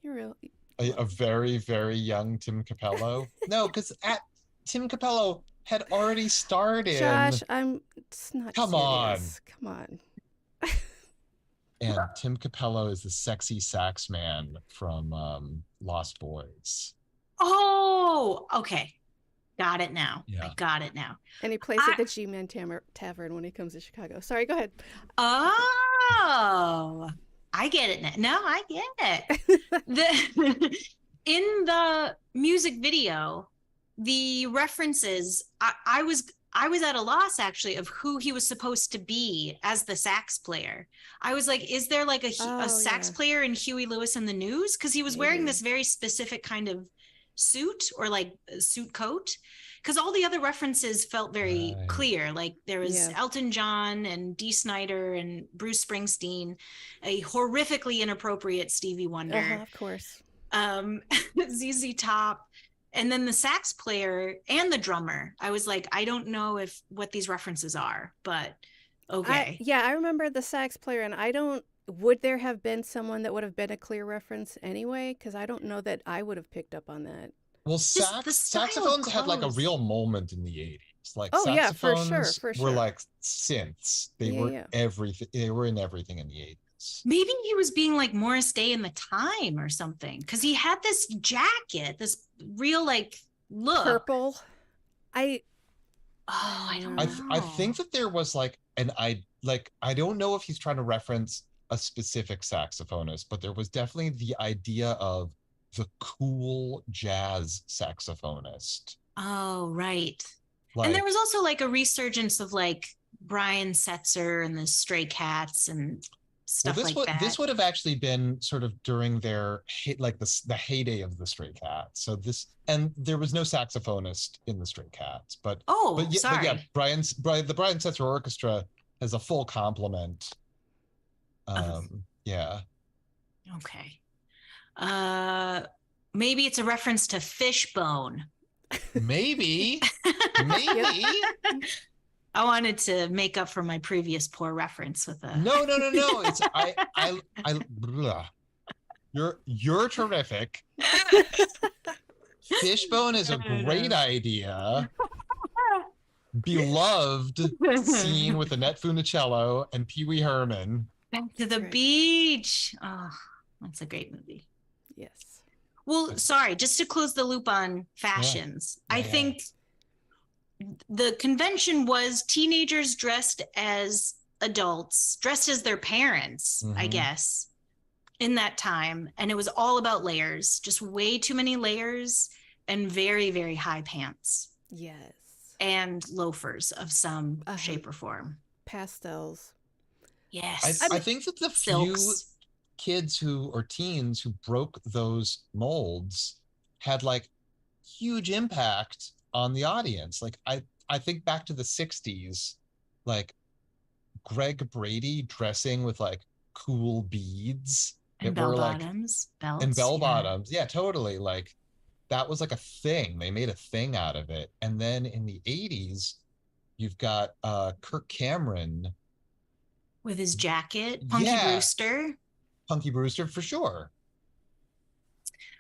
You're real... A very, very young Tim Capello? No, because Tim Capello had already starred in... Josh, it's not Come serious. Come on. And Tim Capello is the sexy sax man from Lost Boys. Oh, okay. Got it now. Yeah. I got it now. And he plays at the G-Man Tavern when he comes to Chicago. Sorry, go ahead. Oh, I get it now. No, I get it. In the music video, the references, I was at a loss actually of who he was supposed to be as the sax player. I was like, is there like a sax player in Huey Lewis and the News? Because he was wearing this very specific kind of suit or like a suit coat, because all the other references felt very clear. Like there was Elton John and Dee Snider and Bruce Springsteen, a horrifically inappropriate Stevie Wonder, of course, ZZ Top, and then the sax player and the drummer. I was like, I don't know what these references are, but okay. I remember the sax player, and would there have been someone that would have been a clear reference anyway? Because I don't know that I would have picked up on that. Well, saxophones had like a real moment in the 80s. Like saxophones for sure. were like synths. They were everything. They were in everything in the 80s. Maybe he was being like Morris Day in the Time or something, because he had this jacket, this real like look. Purple. I don't know. I think that there was like I don't know if he's trying to reference a specific saxophonist, but there was definitely the idea of the cool jazz saxophonist. Oh, right. And there was also like a resurgence of like Brian Setzer and the Stray Cats and stuff like that. This would have actually been sort of during their the heyday of the Stray Cats. So and there was no saxophonist in the Stray Cats, but sorry. But the Brian Setzer Orchestra has a full complement. Yeah. Okay. Maybe it's a reference to Fishbone. Maybe. I wanted to make up for my previous poor reference with a No. It's blah. You're terrific. Fishbone is a great idea. Beloved scene with Annette Funicello and Pee Wee Herman. Back to the Beach. Oh, that's a great movie. Yes. Well, sorry, just to close the loop on fashions. I think the convention was teenagers dressed as adults, dressed as their parents, I guess, in that time. And it was all about layers, just way too many layers and very, very high pants. Yes. And loafers of some shape or form. Pastels. Yes. I think that the few kids or teens who broke those molds had like huge impact on the audience. Like I think back to the 60s, like Greg Brady dressing with like cool beads and bell bottoms, belts, and bell bottoms. Yeah, totally. Like that was like a thing. They made a thing out of it. And then in the 80s, you've got Kirk Cameron with his jacket, Punky Brewster for sure.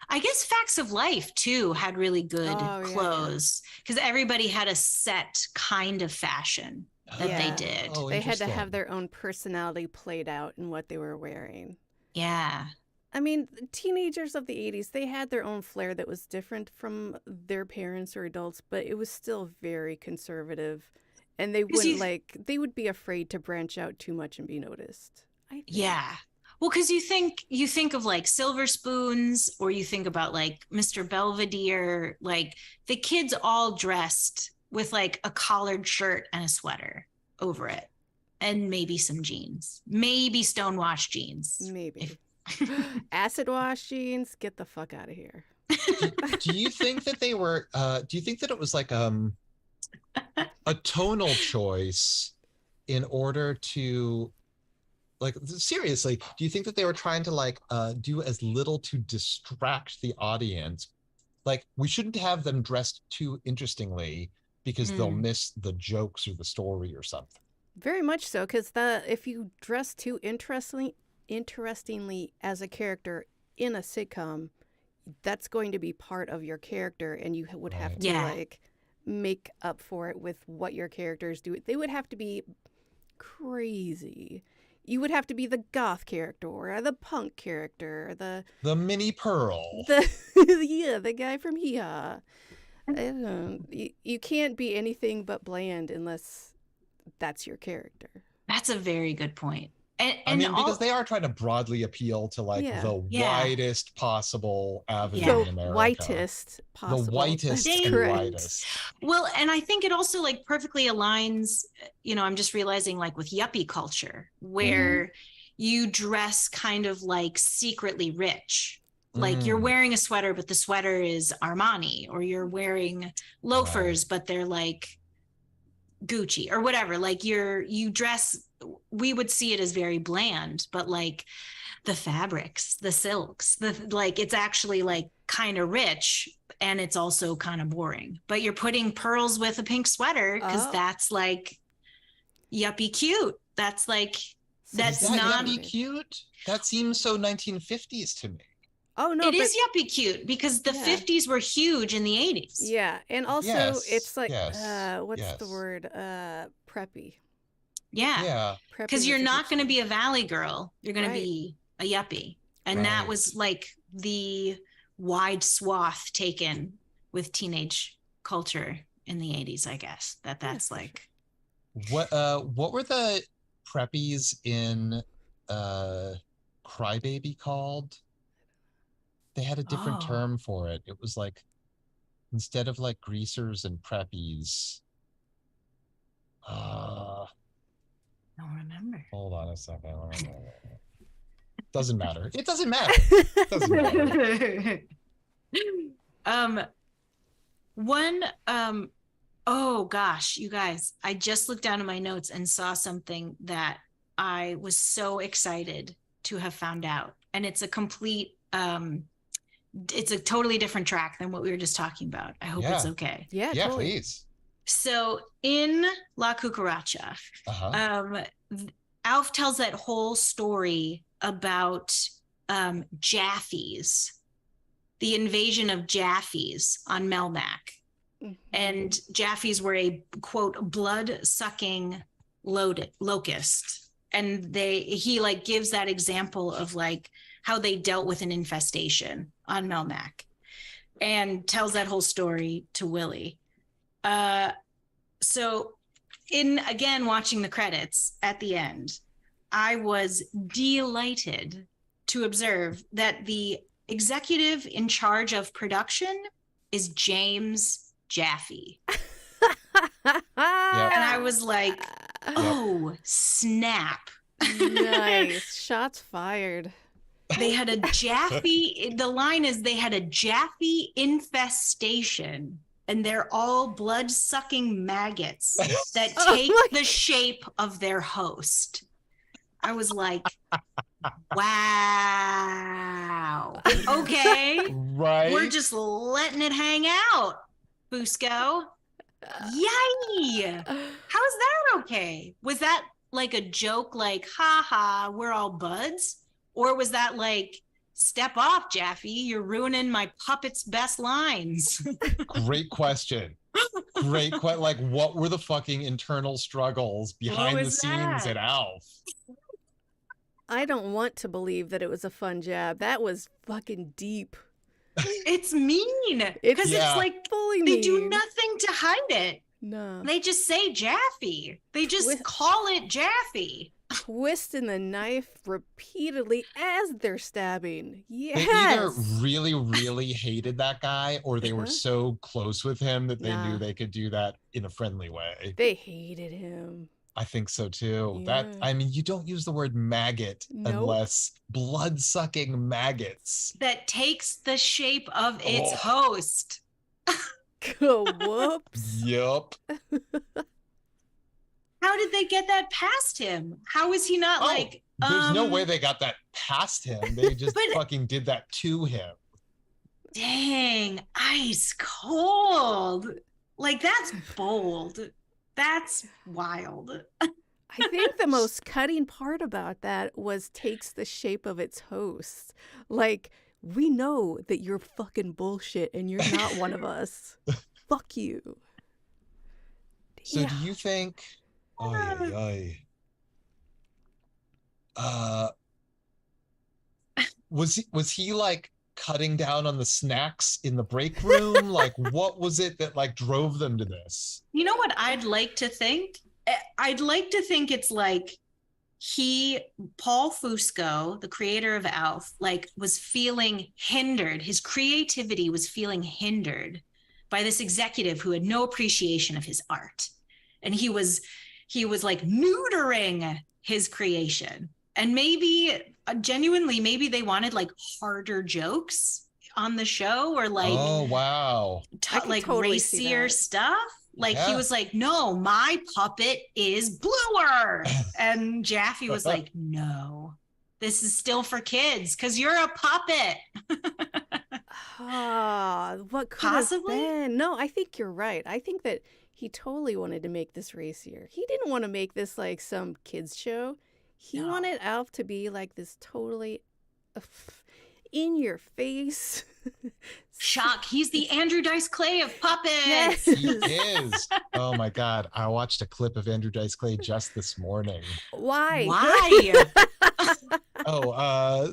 I guess Facts of Life too had really good clothes because everybody had a set kind of fashion that they did. They had to have their own personality played out in what they were wearing. Yeah. I mean, teenagers of the 80s, they had their own flair that was different from their parents or adults, but it was still very conservative. And they wouldn't they would be afraid to branch out too much and be noticed. Yeah. Well, because you think of like Silver Spoons, or you think about like Mr. Belvedere, like the kids all dressed with like a collared shirt and a sweater over it, and maybe some jeans, maybe stonewashed jeans, maybe acid wash jeans. Get the fuck out of here. Do you think that they were? Do you think that it was like a tonal choice in order to? Like, seriously, do you think that they were trying to like do as little to distract the audience? Like, we shouldn't have them dressed too interestingly because they'll miss the jokes or the story or something. Very much so, because if you dress too interestingly as a character in a sitcom, that's going to be part of your character, and you would have to like make up for it with what your characters do. They would have to be crazy. You would have to be the goth character or the punk character, the Minnie Pearl, the guy from Hee-Haw. I don't know. You can't be anything but bland unless that's your character. That's a very good point. And I mean, because they are trying to broadly appeal to like the widest possible avenue in America. The whitest possible. The whitest and widest. Well, and I think it also like perfectly aligns, I'm just realizing like with yuppie culture where you dress kind of like secretly rich Like you're wearing a sweater, but the sweater is Armani, or you're wearing loafers, but they're like Gucci or whatever. Like you dress, we would see it as very bland, but like the fabrics, the silks, like it's actually like kind of rich, and it's also kind of boring. But you're putting pearls with a pink sweater because that's like yuppie cute. That's like that's not yuppie cute. That seems so 1950s to me. Oh no, it is yuppie cute because the 50s were huge in the 80s. Yeah, and also it's like what's the word? Preppy. Yeah. Because you're not going to be a valley girl. You're going to be a yuppie. And that was like the wide swath taken with teenage culture in the 80s, I guess. That's like what were the preppies in Crybaby called? They had a different term for it. It was like, instead of like greasers and preppies. I don't remember. Hold on a second. Doesn't matter. It doesn't matter. Oh gosh, you guys, I just looked down at my notes and saw something that I was so excited to have found out. And it's a complete it's a totally different track than what we were just talking about. I hope it's okay. Yeah, totally. Please. So in La Cucaracha, Alf tells that whole story about Jaffies, the invasion of Jaffies on Melmac. And Jaffies were a, quote, blood-sucking locust. And he like gives that example of like how they dealt with an infestation on Melmac, and tells that whole story to Willie. So in, again, watching the credits at the end, I was delighted to observe that the executive in charge of production is James Jaffe. And I was like, oh, snap. Nice. Shots fired. They had a Jaffe, the line is they had a Jaffe infestation, and they're all blood-sucking maggots that take the shape of their host. I was like, wow. Okay. Right. We're just letting it hang out, Fusco. Yay. How is that okay? Was that like a joke, like, ha ha, we're all buds? Or was that like, step off, Jaffe, you're ruining my puppet's best lines? Great question. Like, what were the fucking internal struggles behind the scenes at ALF? I don't want to believe that it was a fun jab. That was fucking deep. It's mean. Because it's like, fully they mean. do nothing to hide it. No. They just say Jaffe. They just call it Jaffe. Twisting the knife repeatedly as they're stabbing. Yes. They either really, really hated that guy, or they were so close with him that they knew they could do that in a friendly way. They hated him. I think so too. Yeah. I mean, you don't use the word maggot unless blood-sucking maggots. That takes the shape of its host. Whoops. Yup. How did they get that past him? How is he not like... There's no way they got that past him. They just fucking did that to him. Dang, ice cold. Like, that's bold. That's wild. I think the most cutting part about that was takes the shape of its host. Like, we know that you're fucking bullshit and you're not one of us. Fuck you. So do you think... was he like cutting down on the snacks in the break room? Like, what was it that like drove them to this? You know what I'd like to think? I'd like to think it's like Paul Fusco, the creator of ALF, like was feeling hindered. His creativity was feeling hindered by this executive who had no appreciation of his art. And he was like neutering his creation. And maybe genuinely, maybe they wanted like harder jokes on the show, or like, oh wow, like totally racier stuff. Like he was like, no, my puppet is bluer. And Jaffe was like, no, this is still for kids because you're a puppet. What could possibly have been? No, I think you're right. I think that he totally wanted to make this racier. He didn't want to make this like some kids show. He wanted Alf to be like this totally in your face. Shock. He's the Andrew Dice Clay of puppets. Yes. He is. Oh my God. I watched a clip of Andrew Dice Clay just this morning. Why?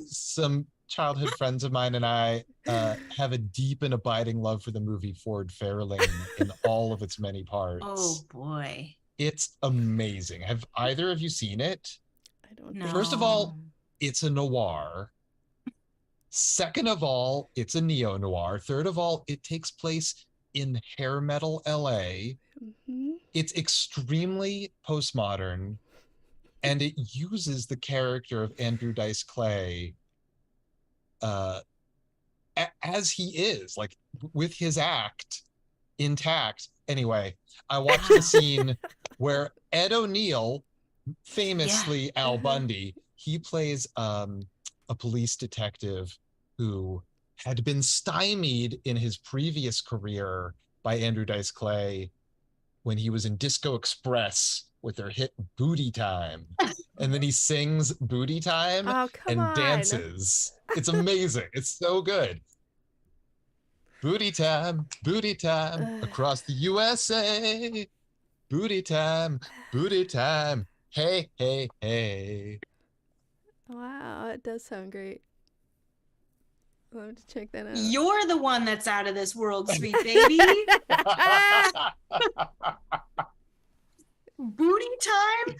Some childhood friends of mine and I have a deep and abiding love for the movie Ford Fairlane in all of its many parts. Oh boy. It's amazing. Have either of you seen it? I don't know. First of all, it's a noir. Second of all, it's a neo-noir. Third of all, it takes place in hair metal LA. Mm-hmm. It's extremely postmodern, and it uses the character of Andrew Dice Clay as he is, like with his act intact. Anyway, I watched the scene where Ed O'Neill, famously Al Bundy, he plays a police detective who had been stymied in his previous career by Andrew Dice Clay when he was in Disco Express with their hit Booty Time. And then he sings Booty Time and dances. It's amazing. It's so good. Booty time, across the USA. Booty time, hey, hey, hey. Wow, it does sound great. I'll have to check that out. You're the one that's out of this world, sweet baby. Booty time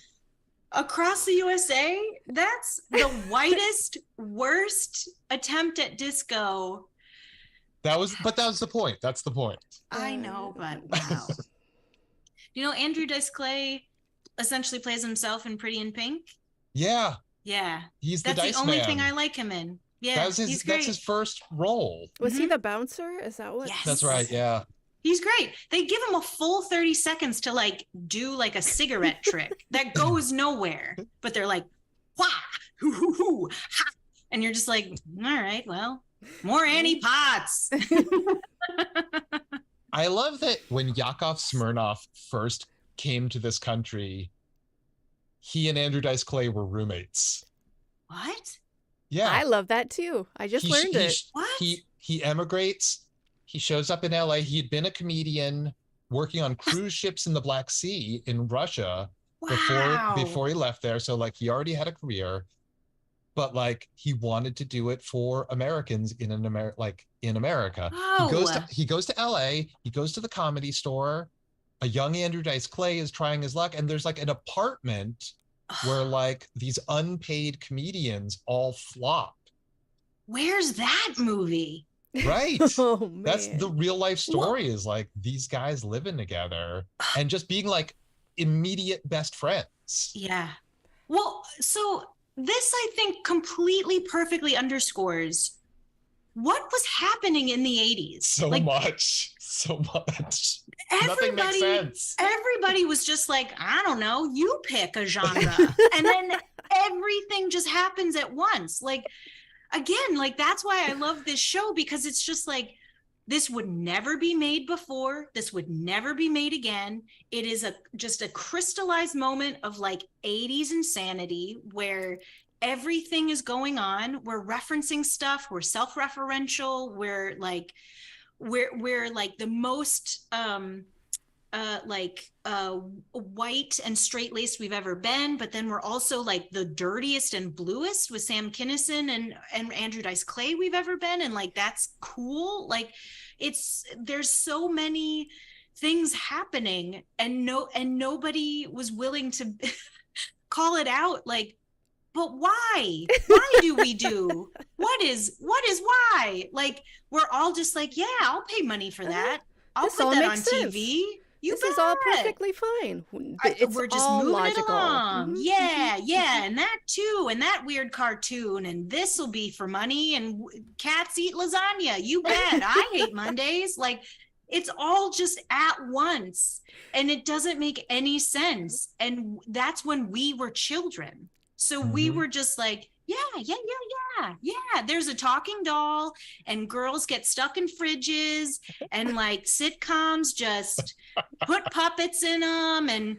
across the USA? That's the whitest, worst attempt at disco. That was the point. That's the point. I know, but wow. You know, Andrew Dice Clay essentially plays himself in Pretty in Pink. Yeah. Yeah. He's that's the Dice the only Man. thing I like him in. Yeah, that's his first role. Was he the bouncer? Is that what? Yes. That's right, yeah. He's great. They give him a full 30 seconds to like do like a cigarette trick that goes nowhere. But they're like, wah, hoo, hoo, hoo, ha. And you're just like, all right, well, more Annie Potts. I love that when Yakov Smirnoff first came to this country, he and Andrew Dice Clay were roommates. What? Yeah. I love that too. I just learned it. What? He emigrates. He shows up in LA. He had been a comedian working on cruise ships in the Black Sea in Russia before he left there. So like he already had a career, but like he wanted to do it for Americans in America. Oh. He goes to LA. He goes to the Comedy Store. A young Andrew Dice Clay is trying his luck, and there's like an apartment where like these unpaid comedians all flop. Where's that movie? Right. Oh, man. That's the real life story, is like these guys living together and just being like immediate best friends. Yeah. Well, so this I think completely perfectly underscores what was happening in the 80s. So much. Nothing makes sense. Everybody was just like, I don't know, you pick a genre. And then everything just happens at once. Like, again, like that's why I love this show, because it's just like, this would never be made before. This would never be made again. It is just a crystallized moment of like 80s insanity where everything is going on. We're referencing stuff. We're self-referential. We're like the most white and straight-laced we've ever been, but then we're also like the dirtiest and bluest with Sam Kinison and Andrew Dice Clay we've ever been, and like that's cool. Like there's so many things happening, and nobody was willing to call it out. Like, but why do we do what is why? Like we're all just like, yeah, I'll pay money for that. I'll put that on TV. This is all perfectly fine. We're just all moving logical. it along. Mm-hmm. Yeah. And that too. And that weird cartoon. And this will be for money. And cats eat lasagna. You bet. I hate Mondays. Like, it's all just at once. And it doesn't make any sense. And that's when we were children. So we were just like, yeah. There's a talking doll and girls get stuck in fridges and like sitcoms just put puppets in them and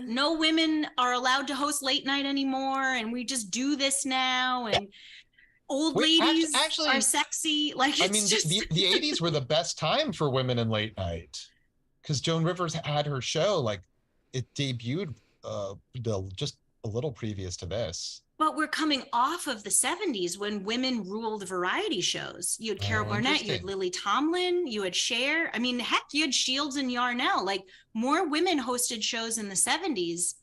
no women are allowed to host late night anymore. And we just do this now. And old ladies actually are sexy. Like, I mean, just... the 80s were the best time for women in late night because Joan Rivers had her show. Like, it debuted just a little previous to this. But we're coming off of the 70s when women ruled variety shows. You had Carol Burnett, you had Lily Tomlin, you had Cher. I mean, heck, you had Shields and Yarnell. Like, more women hosted shows in the 70s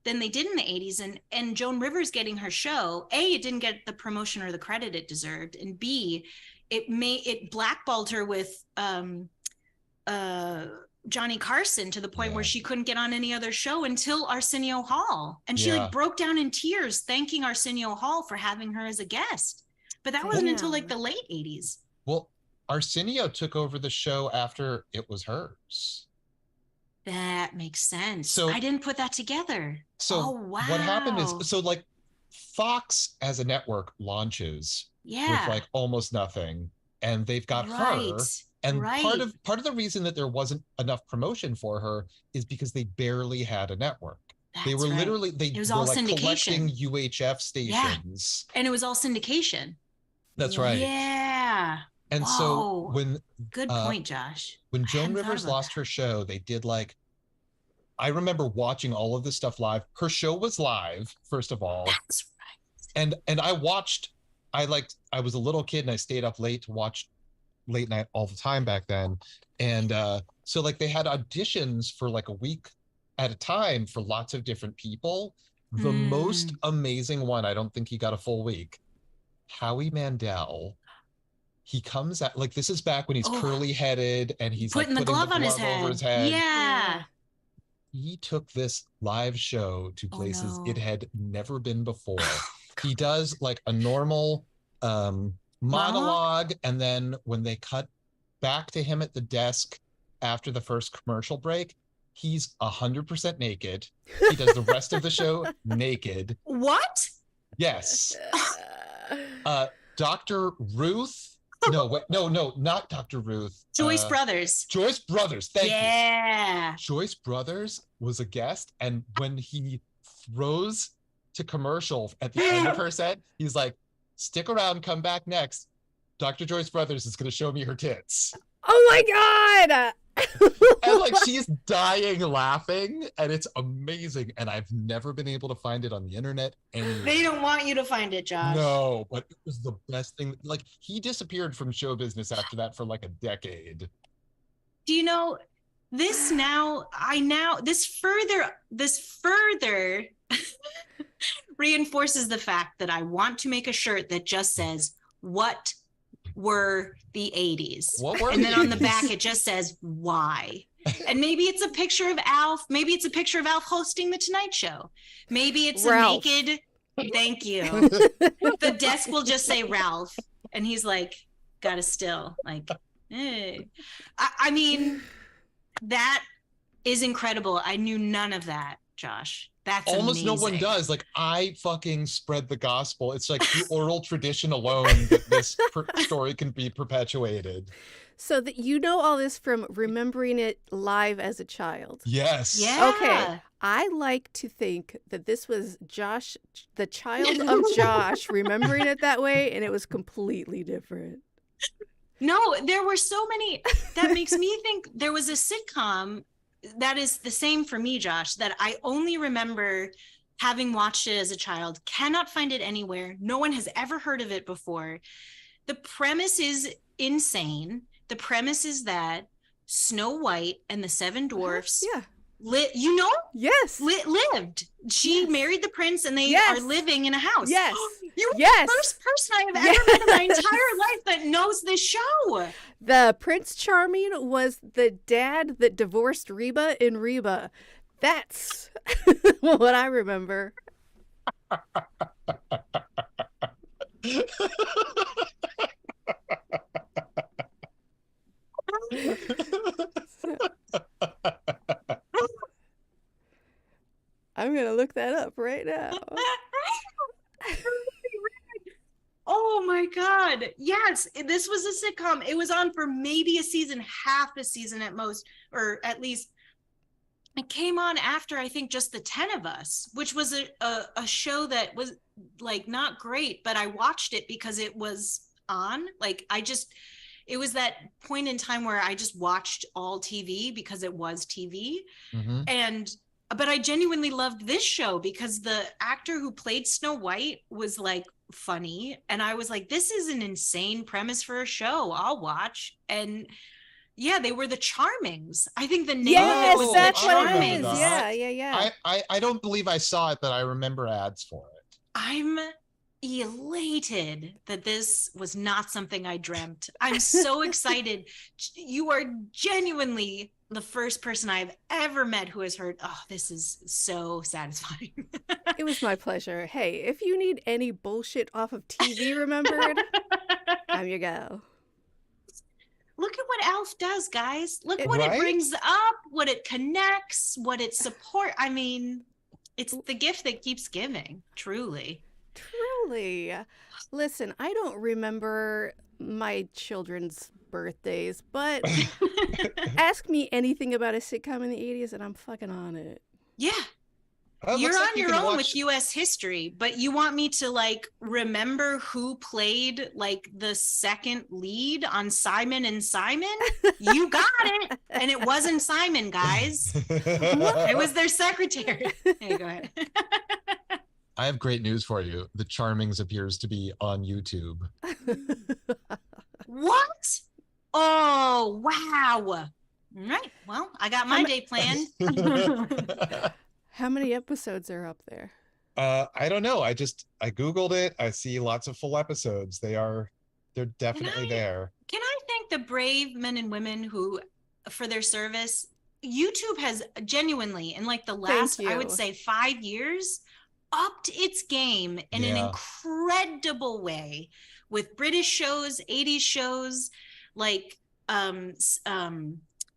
than they did in the 80s. And Joan Rivers getting her show, A, it didn't get the promotion or the credit it deserved. And B, it blackballed her with Johnny Carson to the point where she couldn't get on any other show until Arsenio Hall. And she like broke down in tears thanking Arsenio Hall for having her as a guest. But that wasn't until like the late 80s. Well, Arsenio took over the show after it was hers. That makes sense. So I didn't put that together. So what happened is, so like Fox as a network launches with like almost nothing, and they've got her. And part of the reason that there wasn't enough promotion for her is because they barely had a network. They were literally, it was all like collecting UHF stations. And it was all syndication. That's right. Yeah. And so when good point, Josh. When Joan Rivers lost her show, they did like, I remember watching all of this stuff live. Her show was live, first of all. That's right. And I watched, I was a little kid and I stayed up late to watch late night all the time back then. And so like they had auditions for like a week at a time for lots of different people. The most amazing one, I don't think he got a full week. Howie Mandel. He comes out, like, this is back when he's curly headed and he's putting the glove on his head. Over his head. Yeah. He took this live show to places it had never been before. He does like a normal monologue, and then when they cut back to him at the desk after the first commercial break, he's 100% naked. He does the rest of the show naked. What? Yes. Dr. Ruth. No, not Dr. Ruth. Joyce Brothers. Joyce Brothers. Thank you. Yeah. Joyce Brothers was a guest, and when he throws to commercial at the end of her set, he's like, stick around, come back next. Dr. Joyce Brothers is going to show me her tits. Oh my God. And like she's dying laughing, and it's amazing. And I've never been able to find it on the internet anywhere. They don't want you to find it, Josh. No, but it was the best thing. Like, he disappeared from show business after that for like a decade. Do you know this now? This further reinforces the fact that I want to make a shirt that just says, "What were the 80s?" And then on the back it just says, "Why?" And maybe it's a picture of Alf. Maybe it's a picture of Alf hosting the Tonight Show. Maybe it's Ralph. a naked. Thank you. The desk will just say Ralph, and he's like, got a still. Like, I mean, that is incredible. I knew none of that, Josh. That's almost amazing. No one does. Like, I fucking spread the gospel. It's like the oral tradition alone that this story can be perpetuated. So that you know all this from remembering it live as a child. Yes. Yeah. Okay. I like to think that this was Josh, the child of Josh, remembering it that way, and it was completely different. No, there were so many. That makes me think there was a sitcom that is the same for me, Josh, that I only remember having watched it as a child, cannot find it anywhere. No one has ever heard of it before. The premise is insane. The premise is that Snow White and the Seven Dwarfs You know? Yes. Lived. She married the prince and they are living in a house. Yes. You're the first person I have ever met in my entire life that knows this show. The Prince Charming was the dad that divorced Reba in Reba. That's what I remember. I'm going to look that up right now. Oh my God. Yes, this was a sitcom. It was on for maybe a season, half a season at most, or at least. It came on after, I think, just The 10 of Us, which was a show that was like not great, but I watched it because it was on. Like it was that point in time where I just watched all TV because it was TV. But I genuinely loved this show because the actor who played Snow White was like funny. And I was like, this is an insane premise for a show. I'll watch. And yeah, they were the Charmings. I think the name of it was the Charmings. Yeah. I don't believe I saw it, but I remember ads for it. I'm elated that this was not something I dreamt. I'm so excited. You are genuinely the first person I've ever met who has heard, oh, this is so satisfying. It was my pleasure. Hey, if you need any bullshit off of TV remembered, I'm your gal. Look at what ALF does, guys. Look what it brings up, what it connects, what it supports. I mean, it's the gift that keeps giving, truly. Truly. Listen, I don't remember my children's birthdays, but ask me anything about a sitcom in the 80s and I'm fucking on it. Yeah. You're on your own with US history, but you want me to like remember who played like the second lead on Simon and Simon? You got it. And it wasn't Simon, guys. It was their secretary. Hey, go ahead. I have great news for you. The Charmings appears to be on YouTube. What? Oh, wow. All right. Well, I got my day planned. How many episodes are up there? I don't know. I Googled it. I see lots of full episodes. They're definitely there. Can I thank the brave men and women who, for their service? YouTube has genuinely, in like the last, I would say 5 years, upped its game in an incredible way with British shows, 80s shows, like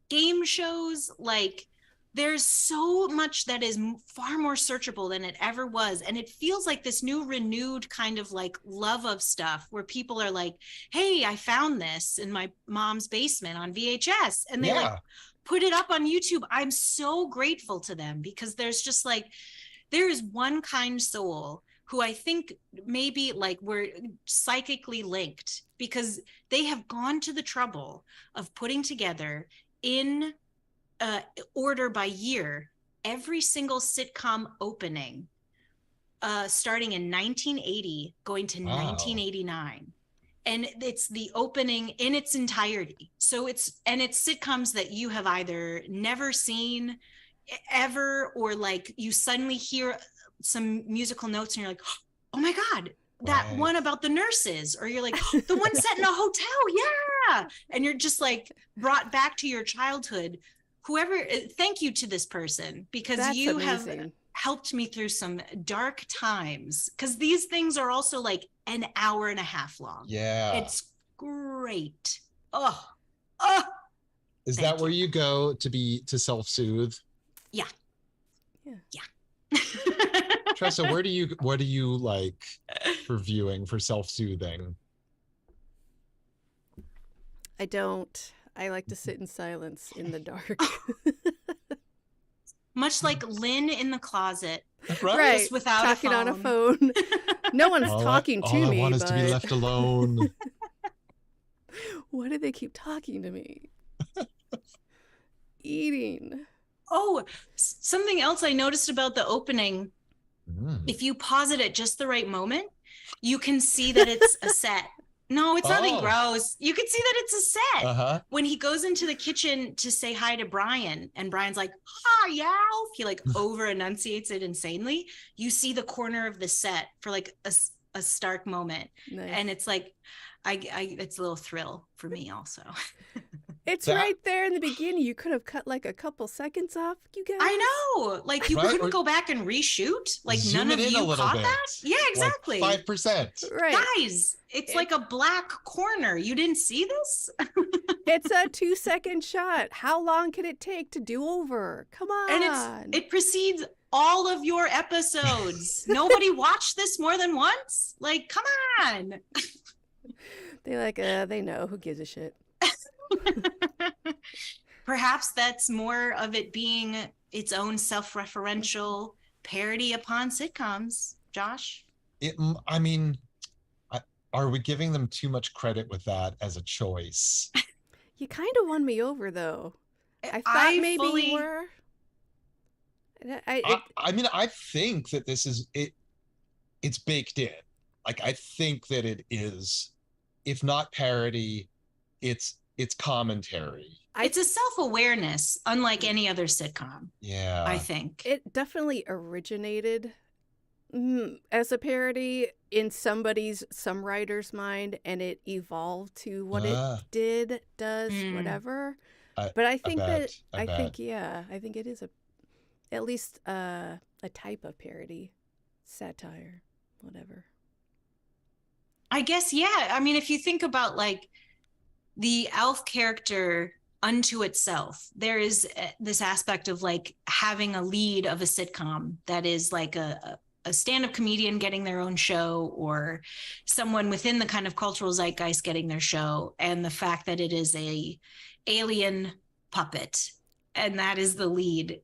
game shows, like there's so much that is far more searchable than it ever was. And it feels like this new renewed kind of like love of stuff where people are like, hey, I found this in my mom's basement on VHS. And they like put it up on YouTube. I'm so grateful to them because there's just like, there is one kind soul who I think maybe like we're psychically linked because they have gone to the trouble of putting together in order by year every single sitcom opening starting in 1980 going to 1989, and it's the opening in its entirety. So it's sitcoms that you have either never seen ever, or like you suddenly hear some musical notes and you're like, oh my God, that one about the nurses, or you're like, the one set in a hotel, and you're just like brought back to your childhood. Whoever, thank you to this person, because that's you amazing. Have helped me through some dark times, because these things are also like an hour and a half long. Yeah. It's great. Is that where you go to self-soothe? Yeah. Tressa, what do you like for viewing, for self-soothing? I don't. I like to sit in silence in the dark. Much like Lynn in the closet. Right. Just without talking on a phone. No one's talking to me. All I want is to be left alone. Why do they keep talking to me? Eating. Oh, something else I noticed about the opening. If you pause it at just the right moment, you can see that it's a set. No, it's nothing gross. You can see that it's a set. Uh-huh. When he goes into the kitchen to say hi to Brian, and Brian's like, "Hi, Alf." He like over enunciates it insanely. You see the corner of the set for like a stark moment, Nice. and it's like, it's a little thrill for me also. It's right there in the beginning. You could have cut like a couple seconds off, you guys. I know. Like, you couldn't go back and reshoot. Like, none of you caught that. Yeah, exactly. Like 5%. Right. Guys, it's like a black corner. You didn't see this? It's a 2-second shot. How long can it take to do over? Come on. And it precedes all of your episodes. Nobody watched this more than once? Like, come on. They're like, they know. Who gives a shit? Perhaps that's more of it being its own self-referential parody upon sitcoms, Josh. I mean, are we giving them too much credit with that as a choice? You kind of won me over, though. I thought maybe you were. I mean, I think that this is it. It's baked in. Like, I think that it is, if not parody, it's commentary. It's a self-awareness, unlike any other sitcom. Yeah, I think it definitely originated as a parody in some writer's mind, and it evolved to what it does, whatever. But I think I think it is at least a type of parody, satire, whatever. I guess, yeah. I mean, if you think about like the Alf character unto itself, there is this aspect of like having a lead of a sitcom that is like a stand-up comedian getting their own show, or someone within the kind of cultural zeitgeist getting their show, and the fact that it is a alien puppet and that is the lead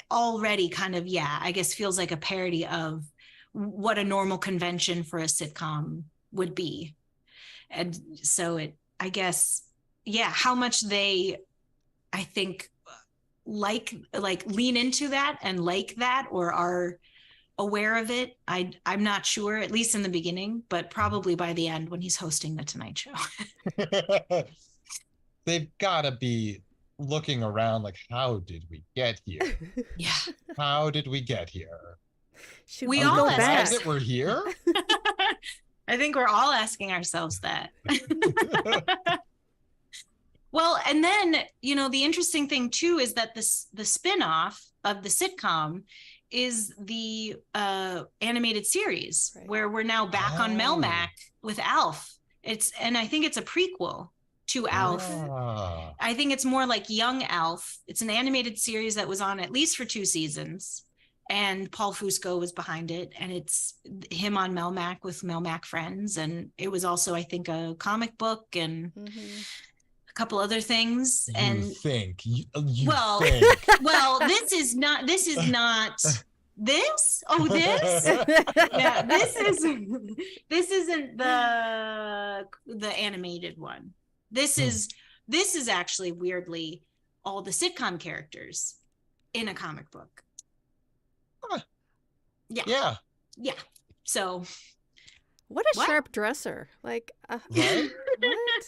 already kind of, I guess feels like a parody of what a normal convention for a sitcom would be. And so I guess, how much they, I think, like lean into that and like that, or are aware of it. I'm not sure, at least in the beginning, but probably by the end when he's hosting the Tonight Show. They've got to be looking around like, how did we get here? Yeah. How did we get here? Should we all ask that we're here? I think we're all asking ourselves that. Well, and then, the interesting thing too is that the spin-off of the sitcom is the animated series, right, where we're now back on Melmac with Alf. And I think it's a prequel to Alf. I think it's more like young Alf. It's an animated series that was on at least for 2 seasons. And Paul Fusco was behind it. And it's him on Melmac with Melmac friends. And it was also, I think, a comic book and a couple other things. You think. Well, this is not this. Oh, this? Yeah, this isn't the animated one. This is actually weirdly all the sitcom characters in a comic book. Yeah. So what a sharp dresser. Like right? What?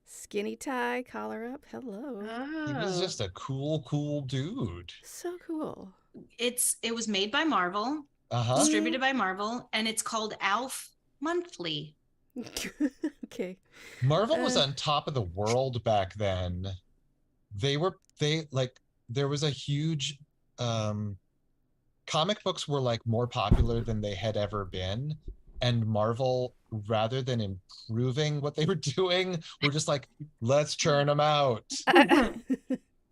Skinny tie, collar up. Hello. He was just a cool dude. So cool. It was made by Marvel, distributed by Marvel, and it's called Alf Monthly. Okay. Marvel was on top of the world back then. There was a huge comic books were like more popular than they had ever been, and Marvel, rather than improving what they were doing, were just like, let's churn them out.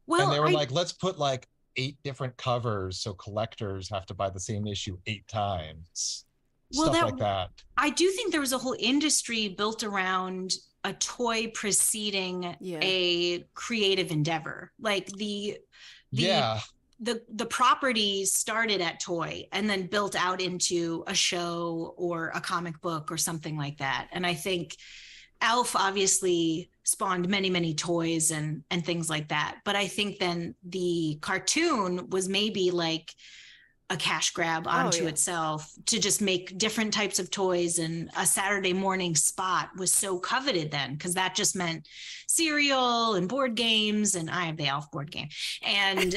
Well, and they were like, let's put like 8 different covers so collectors have to buy the same issue 8 times. Stuff like that. I do think there was a whole industry built around a toy preceding a creative endeavor. Like the property started at toy and then built out into a show or a comic book or something like that. And I think Alf obviously spawned many, many toys and things like that. But I think then the cartoon was maybe like a cash grab onto itself to just make different types of toys. And a Saturday morning spot was so coveted then, because that just meant cereal and board games. And I have the ALF board game and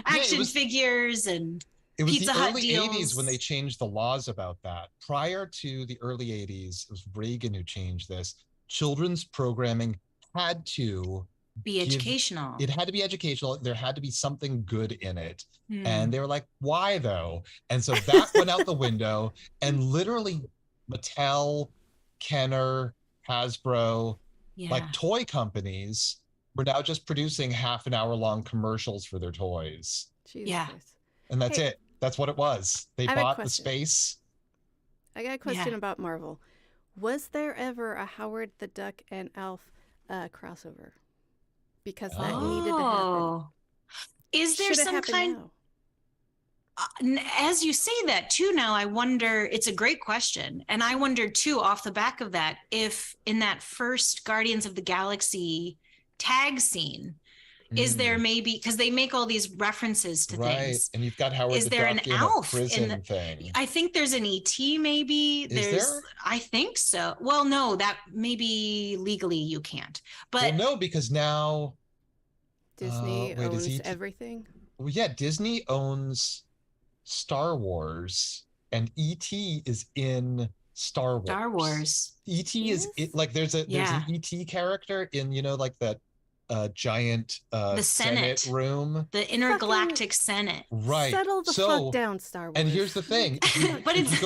action figures and it was Pizza the Hut early deals. 80s when they changed the laws about that. Prior to the early 80s, it was Reagan who changed this. Children's programming had to be educational. It had to be educational. There had to be something good in it. And they were like, why though? And so that went out the window, and literally Mattel, Kenner, Hasbro, like toy companies were now just producing half an hour long commercials for their toys. Jesus Christ. And that's it. That's what it was. They bought the space. I got a question about Marvel. Was there ever a Howard the Duck and ALF crossover? Because that needed to happen. Is there some kind? As you say that too, now I wonder. It's a great question, and I wonder too, off the back of that, if in that first Guardians of the Galaxy tag scene, is there maybe, because they make all these references to things, and you've got Howard is the there Duck an in ALF a prison in the thing? I think there's an ET. Maybe there? I think so. Well, no, that maybe legally you can't. But no, because now Disney owns everything. Well, yeah, Disney owns Star Wars, and ET is in Star Wars. Star Wars. ET is like there's an ET character in like that giant the Senate room, the intergalactic Senate. Right. Settle the fuck down, Star Wars. And here's the thing: if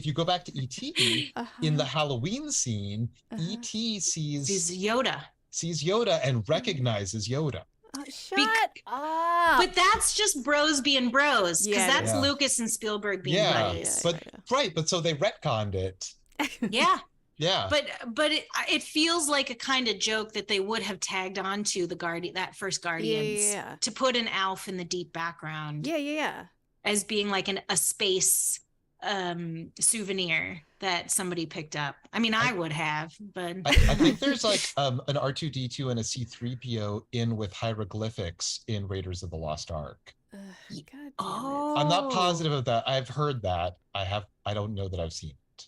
you go back to ET in the Halloween scene, ET sees Yoda and recognizes Yoda. Shut up. But that's just bros being bros, because that's Lucas and Spielberg being buddies. But so they retconned it. Yeah. Yeah. But it feels like a kind of joke that they would have tagged onto that first Guardians to put an ALF in the deep background. Yeah. As being like a space souvenir that somebody picked up. I mean, I would have, but I think there's like an R2D2 and a C3PO in with hieroglyphics in Raiders of the Lost Ark. God damn it. I'm not positive of that. I've heard that. I don't know that I've seen it.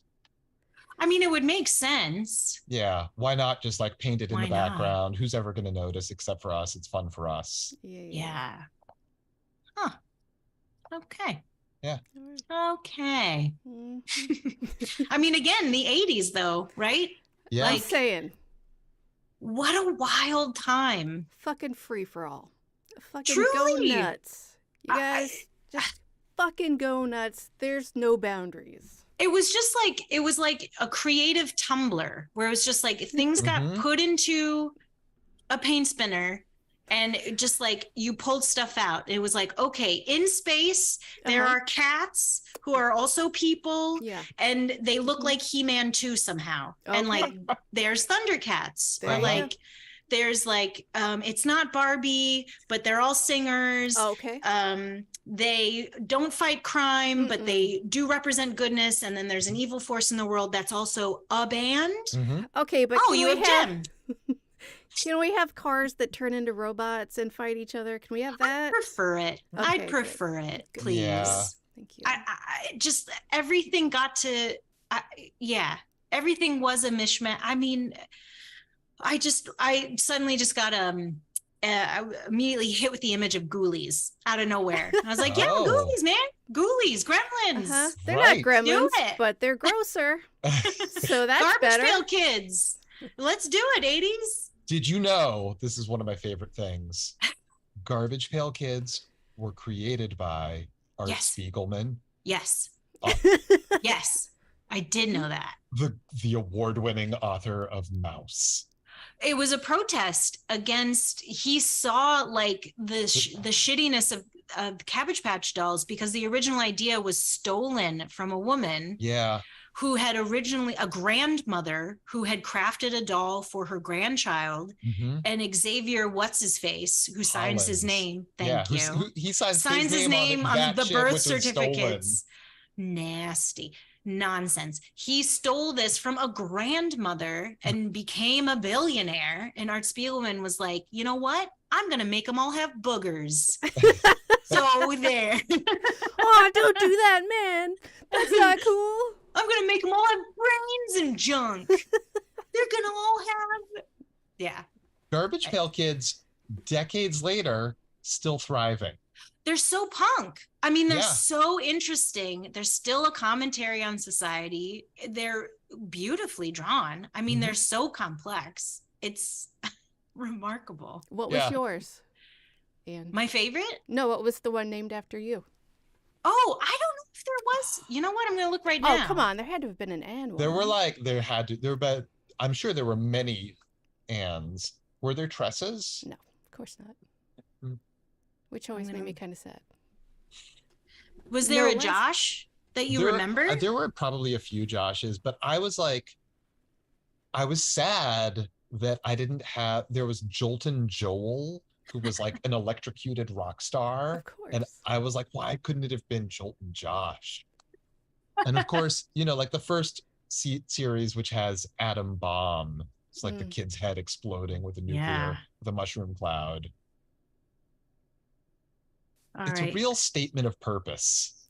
I mean, it would make sense. Yeah. Why not just like paint it in the background? Who's ever going to notice except for us? It's fun for us. Yeah. Huh. Okay. Yeah. Okay. I mean, again, the 80s though, right? Yeah. Like, I'm saying. What a wild time. Fucking free for all. Fucking Truly. go nuts. You guys just fucking go nuts. There's no boundaries. It was like a creative Tumblr where it was just like things got put into a paint spinner. And just like you pulled stuff out. It was like, okay, in space, there are cats who are also people. Yeah. And they look like He-Man too somehow. Okay. And like, there's Thundercats. Or like, there's like, it's not Barbie, but they're all singers. Okay. They don't fight crime, but they do represent goodness. And then there's an evil force in the world that's also a band. Okay, but you have Jem. Can we have cars that turn into robots and fight each other? Can we have that? I prefer it. Okay, I prefer it, please. Yeah. Thank you. I just, everything got to, everything was a mishmash. I mean, I suddenly just got I immediately hit with the image of Ghoulies out of nowhere. I was like, Ghoulies, man. Ghoulies, Gremlins. They're not Gremlins, but they're grosser. So that's Garbage better. Pail Kids. Let's do it, 80s. Did you know, this is one of my favorite things, Garbage Pail Kids were created by Art Spiegelman? Yes. Yes, I did know that. The award-winning author of Mouse. It was a protest against, he saw like the shittiness of Cabbage Patch Dolls, because the original idea was stolen from a woman. Yeah. Who had originally a grandmother who had crafted a doll for her grandchild, and Xavier, what's his face, who signs his name. Thank you. He signs his name on the birth certificates. Nasty nonsense. He stole this from a grandmother and became a billionaire. And Art Spiegelman was like, you know what? I'm going to make them all have boogers. So there. Oh, don't do that, man. That's not cool. I'm going to make them all have brains and junk. They're going to all have... Yeah. Garbage Pail Kids, decades later, still thriving. They're so punk. I mean, they're so interesting. There's still a commentary on society. They're beautifully drawn. I mean, they're so complex. It's remarkable. What was yours, Anne? My favorite? No, what was the one named after you? Oh, I don't know if there was. You know what? I'm going to look right now. Oh, come on. There had to have been an Anne one. I'm sure there were many Annes. Were there Tresses? No, of course not. Which always made me kind of sad. Was there a Josh that you remember? There were probably a few Joshes, but I was sad that I didn't have, there was Jolton Joel, who was like an electrocuted rock star. Of course. And I was like, why couldn't it have been Jolton Josh? And of course, like the first series, which has Atom Bomb. It's like the kid's head exploding with a mushroom cloud. It's a real statement of purpose.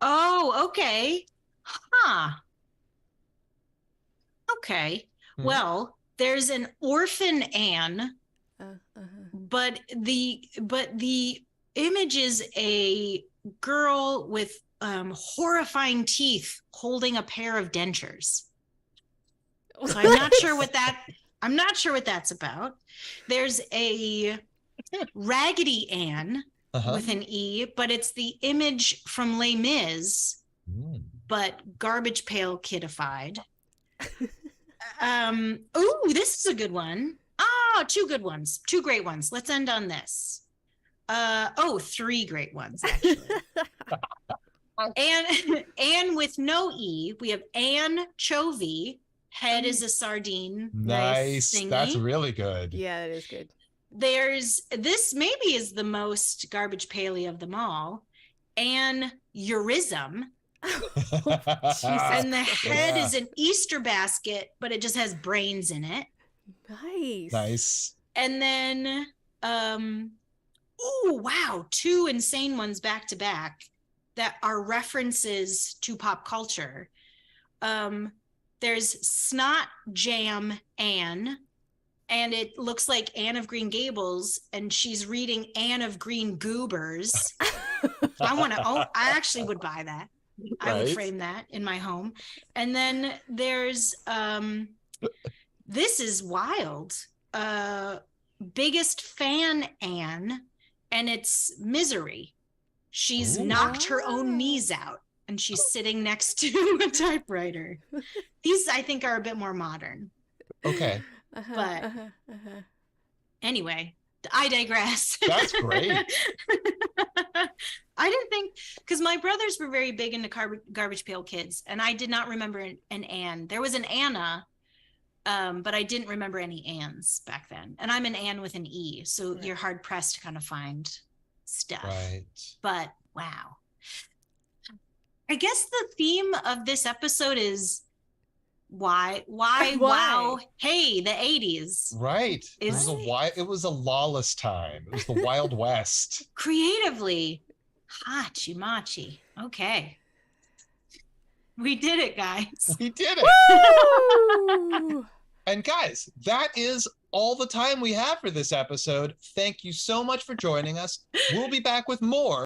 Oh, okay. Huh. Okay. Well, there's an orphan Anne, but the image is a girl with horrifying teeth holding a pair of dentures. So I'm not sure what that's about. There's a Raggedy Ann with an E, but it's the image from Les Mis, but Garbage Pail Kidified. Ooh, this is a good one. Two good ones. Two great ones. Let's end on this. Three great ones, actually. Anne with no E. We have Anne Chovy. Head is a sardine. Nice. That's really good. Yeah, it is good. There's this maybe is the most garbage paily of them all. Anne Eurism. And the head is an Easter basket, but it just has brains in it. Nice. And then two insane ones back to back that are references to pop culture. There's Snot Jam Anne, and it looks like Anne of Green Gables, and she's reading Anne of Green Goobers. I actually would buy that. Right. I would frame that in my home. And then there's this is wild. Biggest fan Anne, and it's Misery. She's knocked her own knees out, and she's sitting next to a typewriter. These, I think, are a bit more modern. Okay. Anyway, I digress. That's great. I didn't think, because my brothers were very big into Garbage Pail Kids, and I did not remember an Anne. There was an Anna, but I didn't remember any Anns back then. And I'm an Anne with an E, so you're hard pressed to kind of find stuff. Right. But wow. I guess the theme of this episode is why? Wow, hey, the 80s. Right. It was a lawless time. It was the Wild West. Creatively. Hachi-machi. Okay. We did it, guys. We did it. Woo! And guys, that is all the time we have for this episode. Thank you so much for joining us. We'll be back with more